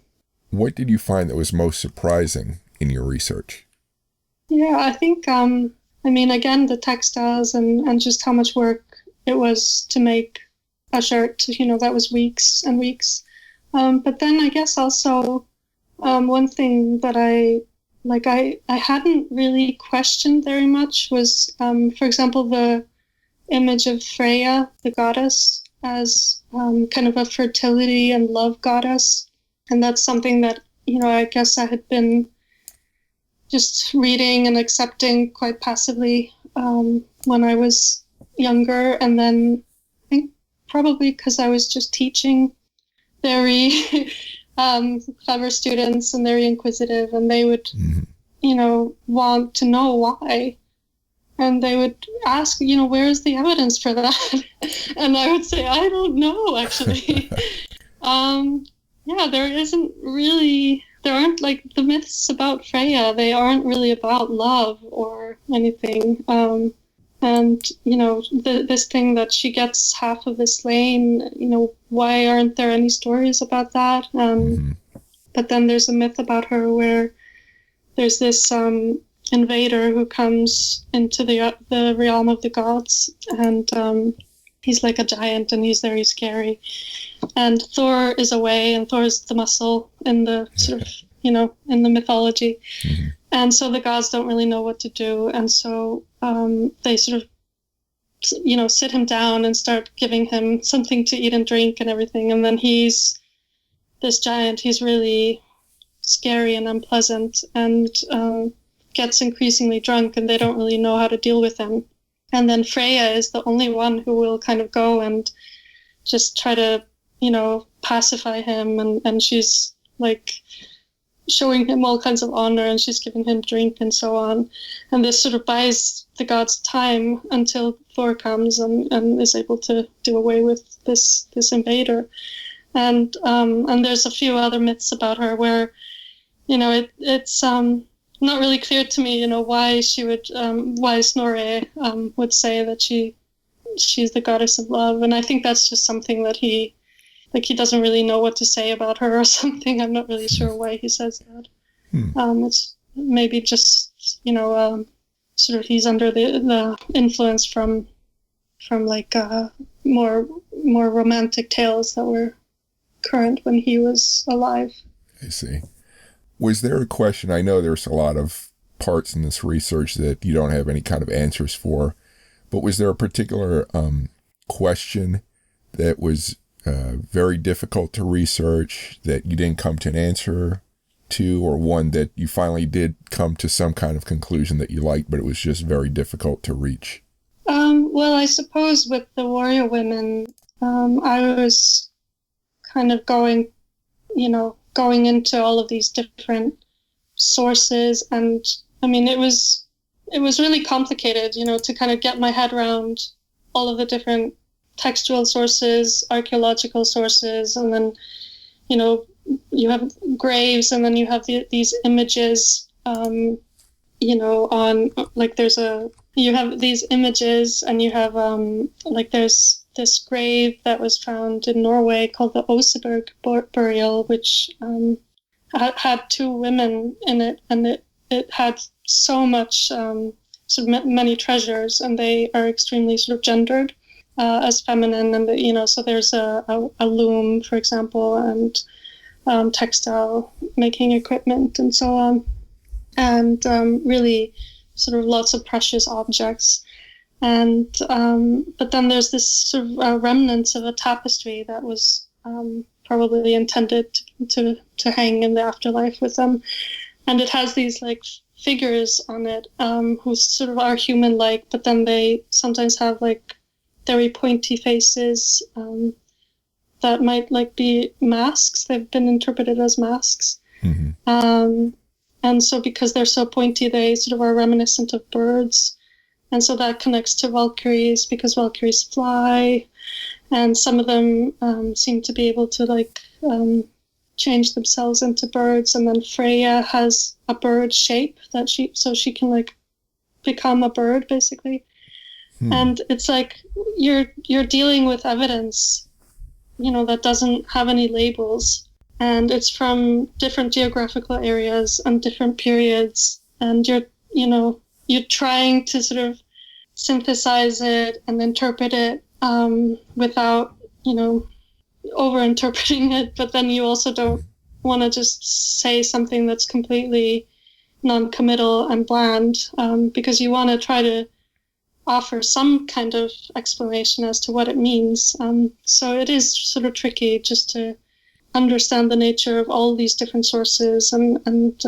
What did you find that was most surprising in your research? Yeah, I think, again, the textiles and just how much work it was to make a shirt, that was weeks and weeks. But then I guess also one thing that I hadn't really questioned very much was, for example, the image of Freya, the goddess, as kind of a fertility and love goddess. And that's something that, I guess I had been just reading and accepting quite passively when I was younger. And then I think probably because I was just teaching very clever students and very inquisitive, and they would, want to know why. And they would ask, where's the evidence for that? And I would say, I don't know, actually. There aren't, like, the myths about Freya, they aren't really about love or anything. And, this thing that she gets half of the slain, why aren't there any stories about that? But then there's a myth about her where there's this invader who comes into the realm of the gods, and he's like a giant, and he's very scary. And Thor is away, and Thor's the muscle in the sort of, in the mythology. And so the gods don't really know what to do. And so they sort of, sit him down and start giving him something to eat and drink and everything. And then he's this giant, he's really scary and unpleasant, and gets increasingly drunk, and they don't really know how to deal with him. And then Freya is the only one who will kind of go and just try to, pacify him. And she's like showing him all kinds of honor, and she's giving him drink and so on. And this sort of buys the gods time until Thor comes and is able to do away with this invader. And there's a few other myths about her where, it's not really clear to me, why she would, why Snorre would say that she's the goddess of love. And I think that's just something that he doesn't really know what to say about her or something. I'm not really sure why he says that. It's maybe just, sort of he's under the influence from like more romantic tales that were current when he was alive. I see. Was there a question, I know there's a lot of parts in this research that you don't have any kind of answers for, but was there a particular question that was very difficult to research that you didn't come to an answer to, or one that you finally did come to some kind of conclusion that you liked, but it was just very difficult to reach? Well, I suppose with the warrior women, I was kind of going into all of these different sources. And I mean, it was really complicated, to kind of get my head around all of the different textual sources, archaeological sources, and then, you have graves, and then you have these images, on, like you have these images, and you have, there's this grave that was found in Norway called the Oseberg burial, which had two women in it, and it had so much, many treasures, and they are extremely sort of gendered as feminine, and so there's a loom, for example, and textile making equipment and so on, and really sort of lots of precious objects. And but then there's this sort of remnants of a tapestry that was probably intended to hang in the afterlife with them, and it has these like figures on it who sort of are human-like, but then they sometimes have like very pointy faces that might like be masks. They've been interpreted as masks. Mm-hmm. And so because they're so pointy, they sort of are reminiscent of birds. And so that connects to Valkyries, because Valkyries fly. And some of them seem to be able to like change themselves into birds. And then Freya has a bird shape that she can like become a bird, basically. And it's like you're dealing with evidence, that doesn't have any labels, and it's from different geographical areas and different periods, and you're trying to sort of synthesize it and interpret it without over interpreting it, but then you also don't want to just say something that's completely non-committal and bland, because you want to try to offer some kind of explanation as to what it means. So it is sort of tricky just to understand the nature of all these different sources and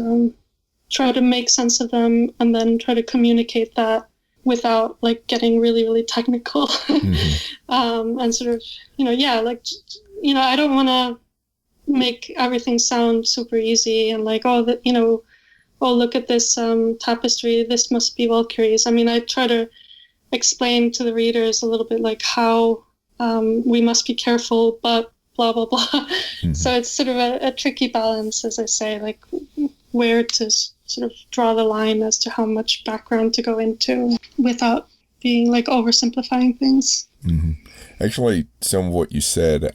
try to make sense of them, and then try to communicate that without like getting really, really technical. Mm-hmm. And sort of, I don't want to make everything sound super easy and like, oh, look at this tapestry, this must be Valkyries. I mean, I try to explain to the readers a little bit like how we must be careful, but blah, blah, blah. Mm-hmm. So it's sort of a tricky balance, as I say, like where to sort of draw the line as to how much background to go into without being like oversimplifying things. Mm-hmm. Actually, some of what you said,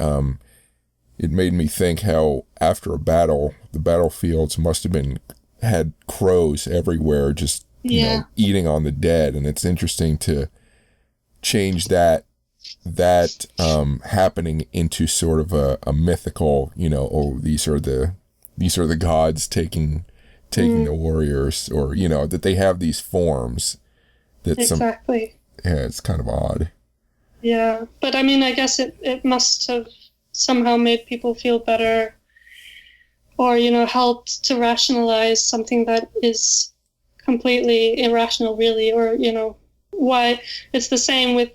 it made me think how after a battle, the battlefields must have had crows everywhere, just eating on the dead. And it's interesting to change that happening into sort of a mythical, these are the gods taking the warriors, or that they have these forms that exactly. It's kind of odd. Yeah, but I mean, I guess it must have somehow made people feel better, or helped to rationalize something that is completely irrational, really, or why. It's the same with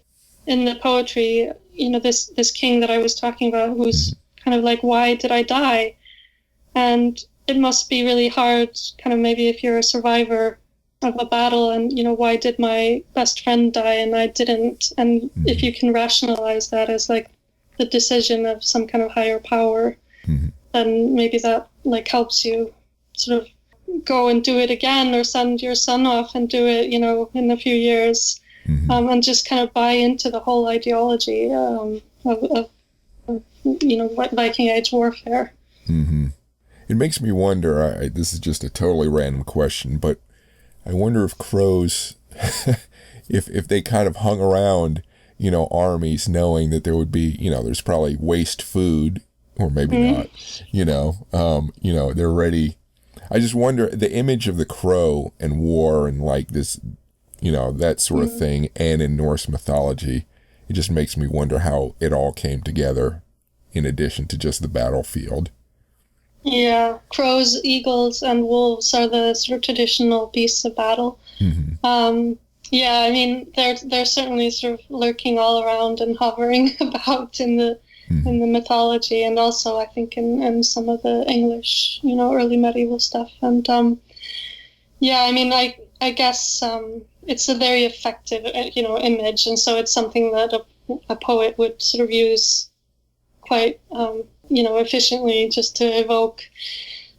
in the poetry, this king that I was talking about, who's kind of like, why did I die? And it must be really hard, kind of maybe if you're a survivor of a battle, and why did my best friend die and I didn't? And if you can rationalize that as like the decision of some kind of higher power, then maybe that like helps you sort of go and do it again, or send your son off and do it, in a few years, and just kind of buy into the whole ideology of Viking Age warfare. Mm-hmm. It makes me wonder, this is just a totally random question, but I wonder if crows, if they kind of hung around, armies, knowing that there would be, there's probably waste food, or maybe not, they're ready. I just wonder, the image of the crow and war and like this, that sort of thing, and in Norse mythology, it just makes me wonder how it all came together in addition to just the battlefield. Yeah, crows, eagles, and wolves are the sort of traditional beasts of battle. Mm-hmm. Yeah, I mean, they're certainly sort of lurking all around and hovering about in the in the mythology, and also I think in some of the English, early medieval stuff. And I guess it's a very effective, image, and so it's something that a poet would sort of use quite, efficiently, just to evoke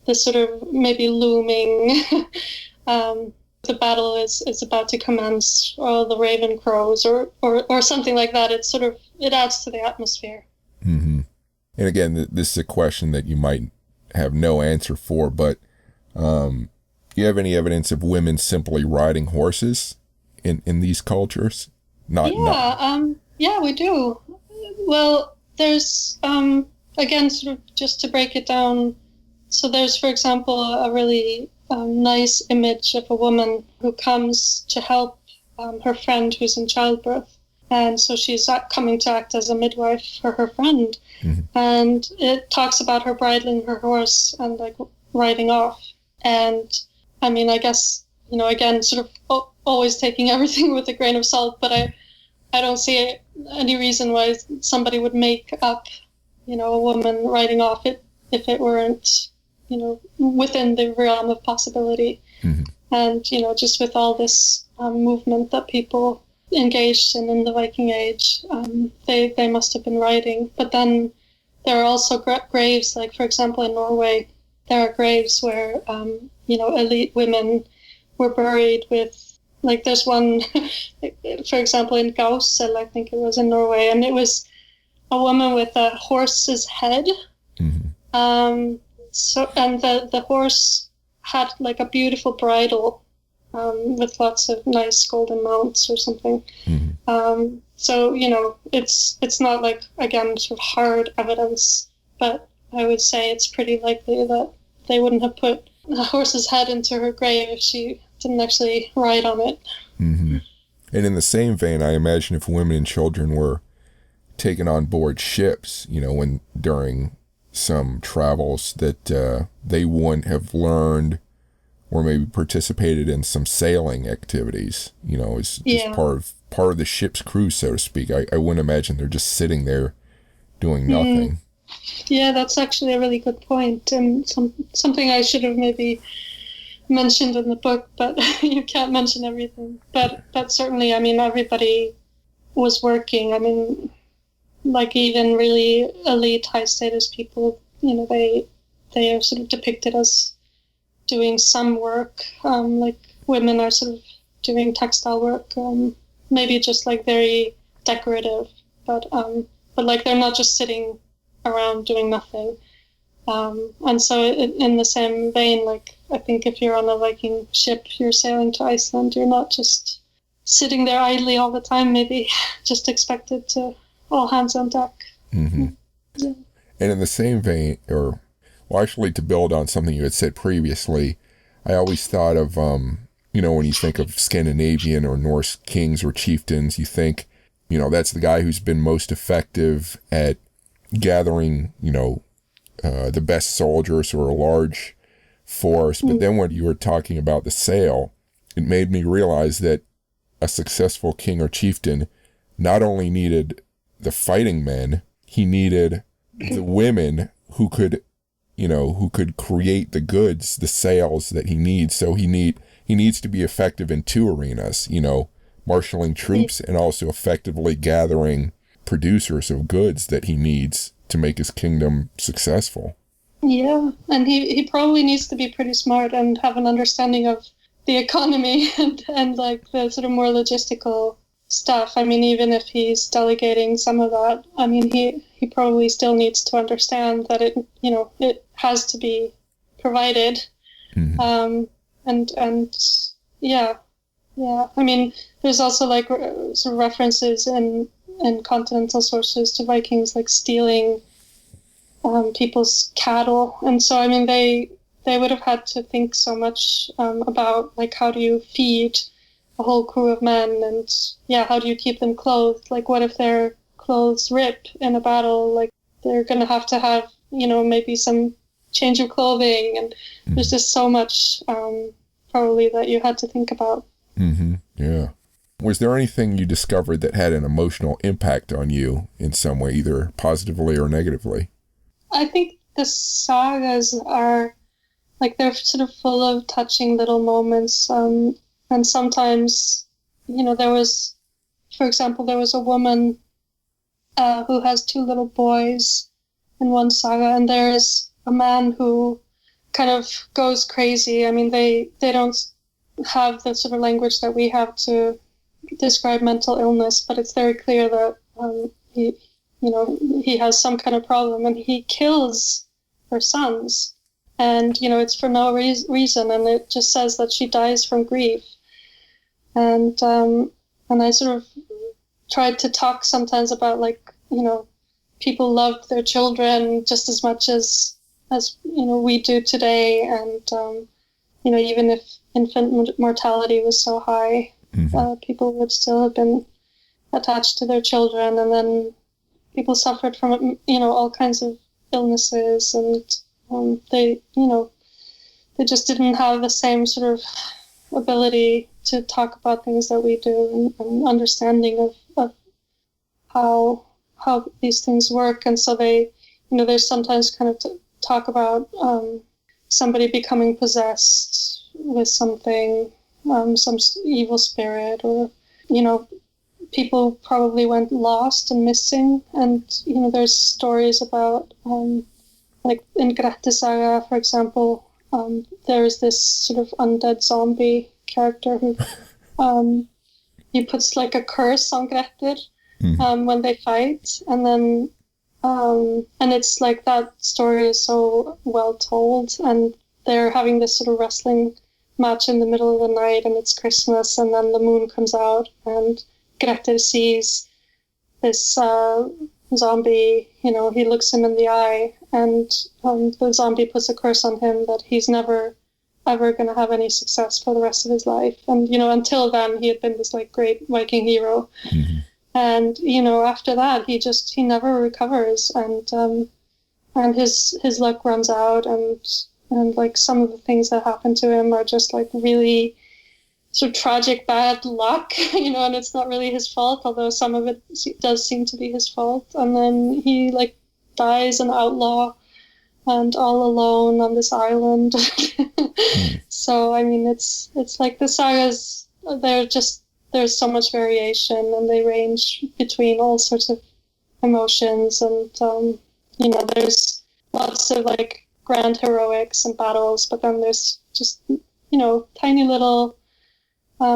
the sort of maybe looming. The battle is about to commence, or the raven crows, or something like that. It adds to the atmosphere. Mm-hmm. And again, this is a question that you might have no answer for, but do you have any evidence of women simply riding horses in these cultures? Yeah, we do. Well, there's again, sort of just to break it down. So there's, for example, a really nice image of a woman who comes to help her friend who's in childbirth. And so she's coming to act as a midwife for her friend. Mm-hmm. And it talks about her bridling her horse and like riding off. And I mean, I guess, again, sort of always taking everything with a grain of salt, but I don't see any reason why somebody would make up, a woman riding off it if it weren't, within the realm of possibility. Mm-hmm. And, just with all this movement that people engaged in the Viking Age, they must have been riding. But then there are also graves, like, for example, in Norway, there are graves where, elite women were buried with, like, there's one, for example, in Gausel, I think it was in Norway, and it was a woman with a horse's head. Mm-hmm. So, and the horse had like a beautiful bridle with lots of nice golden mounts or something. Mm-hmm. So, it's not like, again, sort of hard evidence, but I would say it's pretty likely that they wouldn't have put a horse's head into her grave if she didn't actually ride on it. Mm-hmm. And in the same vein, I imagine if women and children were taken on board ships, when during some travels, that they wouldn't have learned or maybe participated in some sailing activities, as part of the ship's crew, so to speak. I wouldn't imagine they're just sitting there doing nothing. Yeah, that's actually a really good point, and something I should have maybe mentioned in the book, but you can't mention everything. But certainly, I mean, everybody was working. I mean, like, even really elite, high status people, they are sort of depicted as doing some work. Like, women are sort of doing textile work, maybe just like very decorative, but like they're not just sitting around doing nothing. And so in the same vein, like, I think if you're on a Viking ship, you're sailing to Iceland, you're not just sitting there idly all the time, maybe just expected to all hands on deck. Mm-hmm. Yeah. And in the same vein, actually, to build on something you had said previously, I always thought of, when you think of Scandinavian or Norse kings or chieftains, you think, that's the guy who's been most effective at gathering, the best soldiers or a large force. But then when you were talking about the sail, it made me realize that a successful king or chieftain not only needed the fighting men, he needed the women who could create the goods, the sails that he needs. So he needs to be effective in two arenas, marshaling troops and also effectively gathering producers of goods that he needs to make his kingdom successful. Yeah, and he probably needs to be pretty smart and have an understanding of the economy and like the sort of more logistical stuff. I mean, even if he's delegating some of that, I mean, he probably still needs to understand that it has to be provided. Mm-hmm. And yeah. I mean, there's also like sort of references in continental sources to Vikings like stealing people's cattle, and so I mean they would have had to think so much about like how do you feed a whole crew of men, and how do you keep them clothed? Like, what if their clothes rip in a battle? Like, they're going to have maybe some change of clothing, and there's just so much probably that you had to think about. Mm-hmm. Yeah. Was there anything you discovered that had an emotional impact on you in some way, either positively or negatively? I think the sagas are, like, they're sort of full of touching little moments. And sometimes, for example, there was a woman who has two little boys in one saga, and there's a man who kind of goes crazy. I mean, they don't have the sort of language that we have to describe mental illness, but it's very clear that he has some kind of problem, and he kills her sons, and it's for no reason, and it just says that she dies from grief. And I sort of tried to talk sometimes about, like, people loved their children just as much as we do today, and even if infant mortality was so high, people would still have been attached to their children, and then people suffered from all kinds of illnesses, and they just didn't have the same sort of ability to talk about things that we do, and understanding of how these things work. And so they, there's sometimes kind of talk about somebody becoming possessed with something, some evil spirit, or people probably went lost and missing. And there's stories about like in Grettir Saga, for example, there's this sort of undead zombie character who he puts like a curse on Grettir when they fight, and then and it's like, that story is so well told, and they're having this sort of wrestling match in the middle of the night, and it's Christmas, and then the moon comes out, and Grettir sees this zombie, he looks him in the eye, and the zombie puts a curse on him that he's never ever going to have any success for the rest of his life. And until then he had been this like great Viking hero, and after that he never recovers, and his luck runs out, and like some of the things that happen to him are just like really sort of tragic bad luck, and it's not really his fault, although some of it does seem to be his fault. And then he like dies an outlaw and all alone on this island. So I mean, it's like the sagas, there's so much variation, and they range between all sorts of emotions, and there's lots of like grand heroics and battles, but then there's just tiny little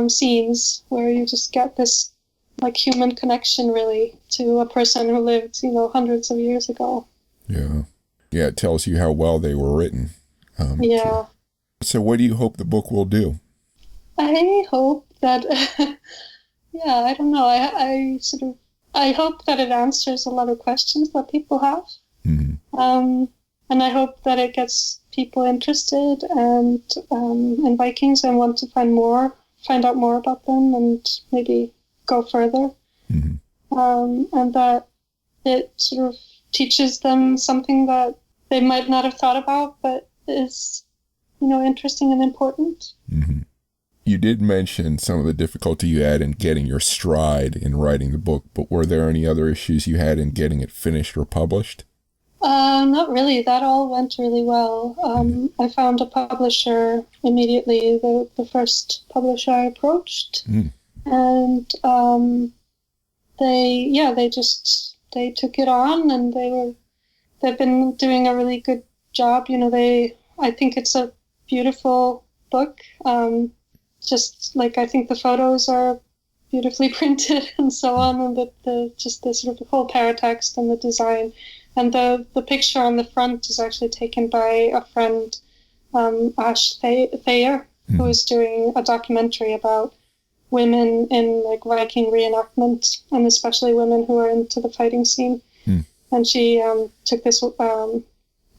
scenes where you just get this like human connection really to a person who lived hundreds of years ago. Yeah, it tells you how well they were written. Yeah. So what do you hope the book will do? I hope that I don't know, I hope that it answers a lot of questions that people have. And I hope that it gets people interested and in Vikings and want to find out more about them, and maybe go further. And that it sort of teaches them something that they might not have thought about, but is, interesting and important. You did mention some of the difficulty you had in getting your stride in writing the book, but were there any other issues you had in getting it finished or published? Not really. That all went really well. I found a publisher immediately, the first publisher I approached. And they took it on, and they've been doing a really good job. I think it's a beautiful book. Just like, I think the photos are beautifully printed and so on, and the sort of whole paratext and the design. And the picture on the front is actually taken by a friend, Ash Thayer, who is doing a documentary about women in like Viking reenactment, and especially women who are into the fighting scene. And she took this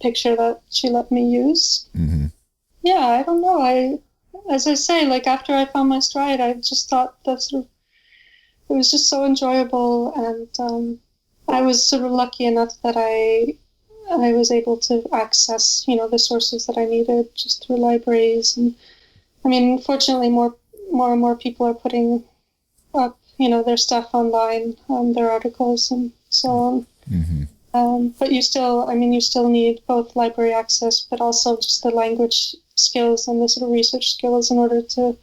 picture that she let me use. Yeah, I don't know. As I say, like, after I found my stride, I just thought that sort of, it was just so enjoyable, and I was sort of lucky enough that I was able to access, the sources that I needed just through libraries. And I mean, fortunately, more and more people are putting their stuff online, their articles and so on. Mm-hmm. But you still need both library access, but also just the language skills and the sort of research skills in order to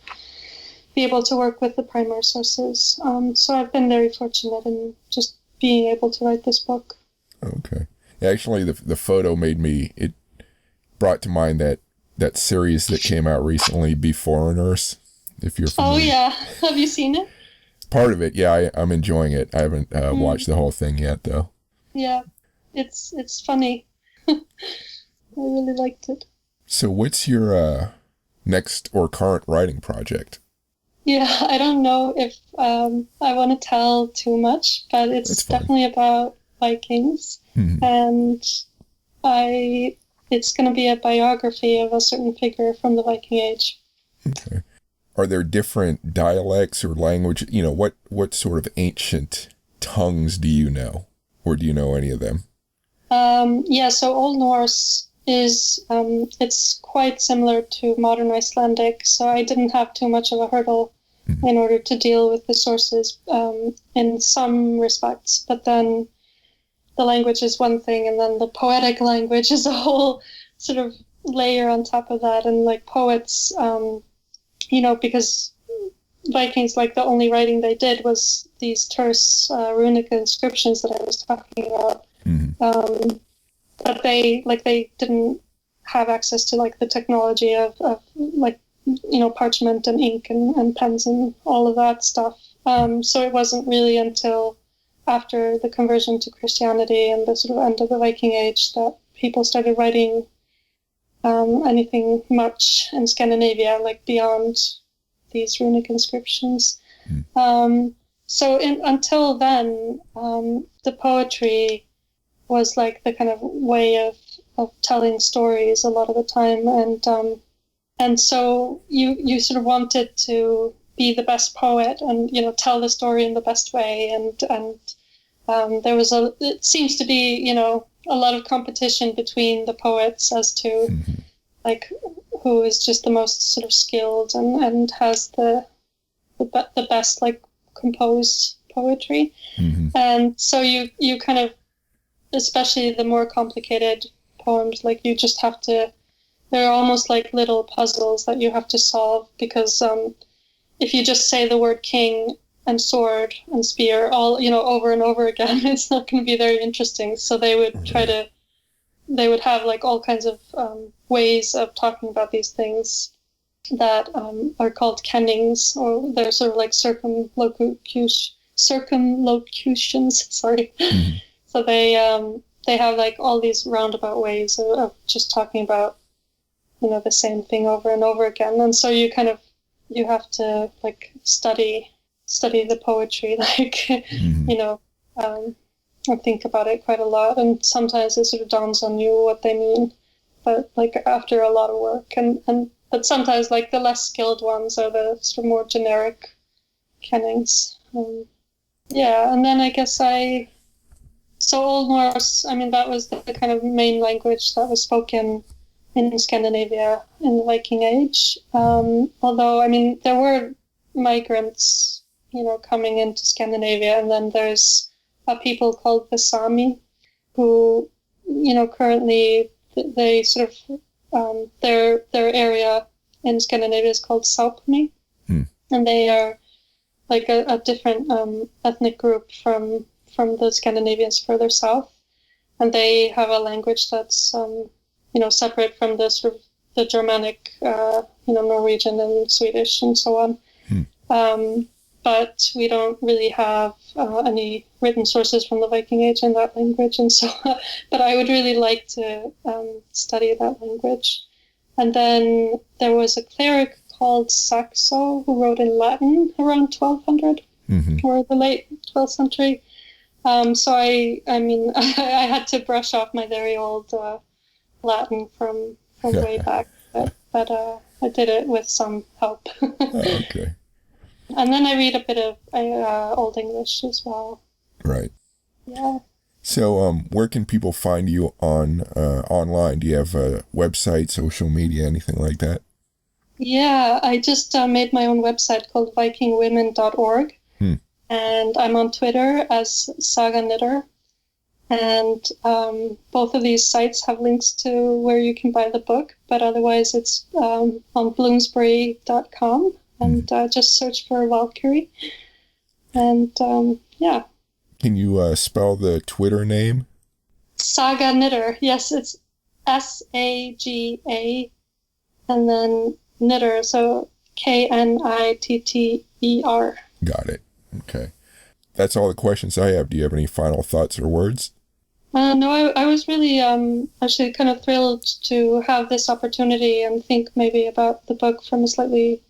be able to work with the primary sources. So I've been very fortunate in just being able to write this book. Okay. Actually, the photo it brought to mind that series that came out recently, Be Foreigners, if you're familiar. Oh, yeah. Have you seen it? Part of it, yeah. I'm enjoying it. I haven't watched the whole thing yet, though. Yeah. It's funny. I really liked it. So what's your next or current writing project? Yeah, I don't know if I want to tell too much, but it's definitely about Vikings. Mm-hmm. And it's going to be a biography of a certain figure from the Viking Age. Okay. Are there different dialects or language? What sort of ancient tongues do you know? Or do you know any of them? So Old Norse is, it's quite similar to modern Icelandic, so I didn't have too much of a hurdle in order to deal with the sources in some respects. But then the language is one thing, and then the poetic language is a whole sort of layer on top of that. And like poets, because Vikings, like the only writing they did was these terse runic inscriptions that I was talking about. Mm-hmm. But they didn't have access to like the technology of parchment and ink and pens and all of that stuff. So it wasn't really until after the conversion to Christianity and the sort of end of the Viking Age that people started writing anything much in Scandinavia, like beyond these runic inscriptions. Until then, the poetry was like the kind of way of telling stories a lot of the time, and so you sort of wanted to be the best poet and tell the story in the best way, and there was it seems to be a lot of competition between the poets as to like who is just the most sort of skilled and has the best like composed poetry. And so you kind of, especially the more complicated poems, like you just have to, they're almost like little puzzles that you have to solve, because if you just say the word king and sword and spear all over and over again, it's not going to be very interesting. So they would have like all kinds of ways of talking about these things that are called kennings, or they're sort of like circumlocutions. Sorry. So they have like all these roundabout ways of just talking about the same thing over and over again, and so you have to like study the poetry, like and think about it quite a lot, and sometimes it sort of dawns on you what they mean, but like after a lot of work, but sometimes like the less skilled ones are the sort of more generic kennings. And then I guess so Old Norse, that was the kind of main language that was spoken in Scandinavia in the Viking Age. Although, there were migrants, coming into Scandinavia, and then there's a people called the Sami who, currently they sort of, their area in Scandinavia is called Saupni, and they are like a different ethnic group from the Scandinavians further south, and they have a language that's separate from the sort of the Germanic, Norwegian and Swedish and so on. But we don't really have any written sources from the Viking Age in that language, and so. But I would really like to study that language. And then there was a cleric called Saxo who wrote in Latin around 1200 or the late 12th century. So I had to brush off my very old Latin from way back, but I did it with some help. Okay. And then I read a bit of Old English as well. Right. Yeah. So, where can people find you online? Do you have a website, social media, anything like that? Yeah, I just made my own website called vikingwomen.org. and I'm on Twitter as Saga Knitter. And both of these sites have links to where you can buy the book, but otherwise it's on bloomsbury.com, and just search for Valkyrie. And yeah. Can you spell the Twitter name? Saga Knitter. Yes, it's SAGA and then Knitter, so KNITTER. Got it. Okay. That's all the questions I have. Do you have any final thoughts or words? No, I was really actually kind of thrilled to have this opportunity and think maybe about the book from a slightly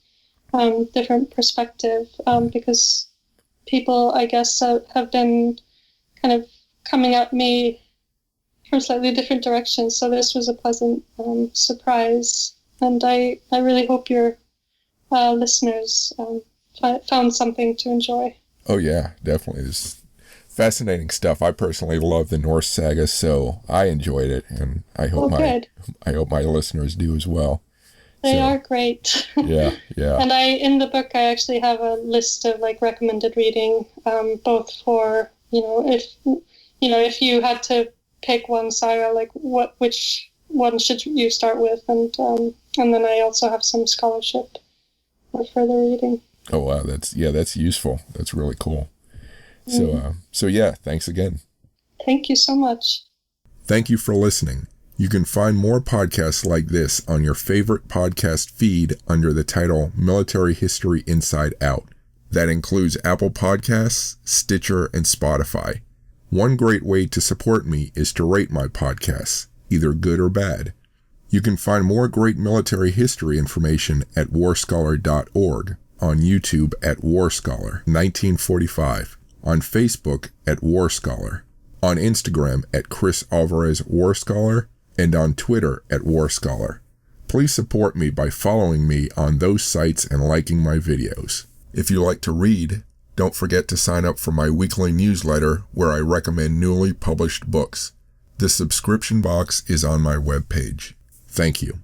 different perspective, because people, I guess, have been kind of coming at me from slightly different directions. So this was a pleasant surprise. And I really hope your listeners found something to enjoy. Oh, yeah, definitely. It's fascinating stuff. I personally love the Norse saga, so I enjoyed it, and I hope my listeners do as well. They are great. Yeah. And in the book, I actually have a list of like recommended reading, both for, if you had to pick one saga, like which one should you start with, and then I also have some scholarship for further reading. Oh wow, that's useful. That's really cool. So yeah, thanks again. Thank you so much. Thank you for listening. You can find more podcasts like this on your favorite podcast feed under the title Military History Inside Out. That includes Apple Podcasts, Stitcher, and Spotify. One great way to support me is to rate my podcasts, either good or bad. You can find more great military history information at warscholar.org, on YouTube at Warscholar 1945, on Facebook at Warscholar, on Instagram at Chris Alvarez Warscholar, and on Twitter at Warscholar. Please support me by following me on those sites and liking my videos. If you like to read, don't forget to sign up for my weekly newsletter where I recommend newly published books. The subscription box is on my webpage. Thank you.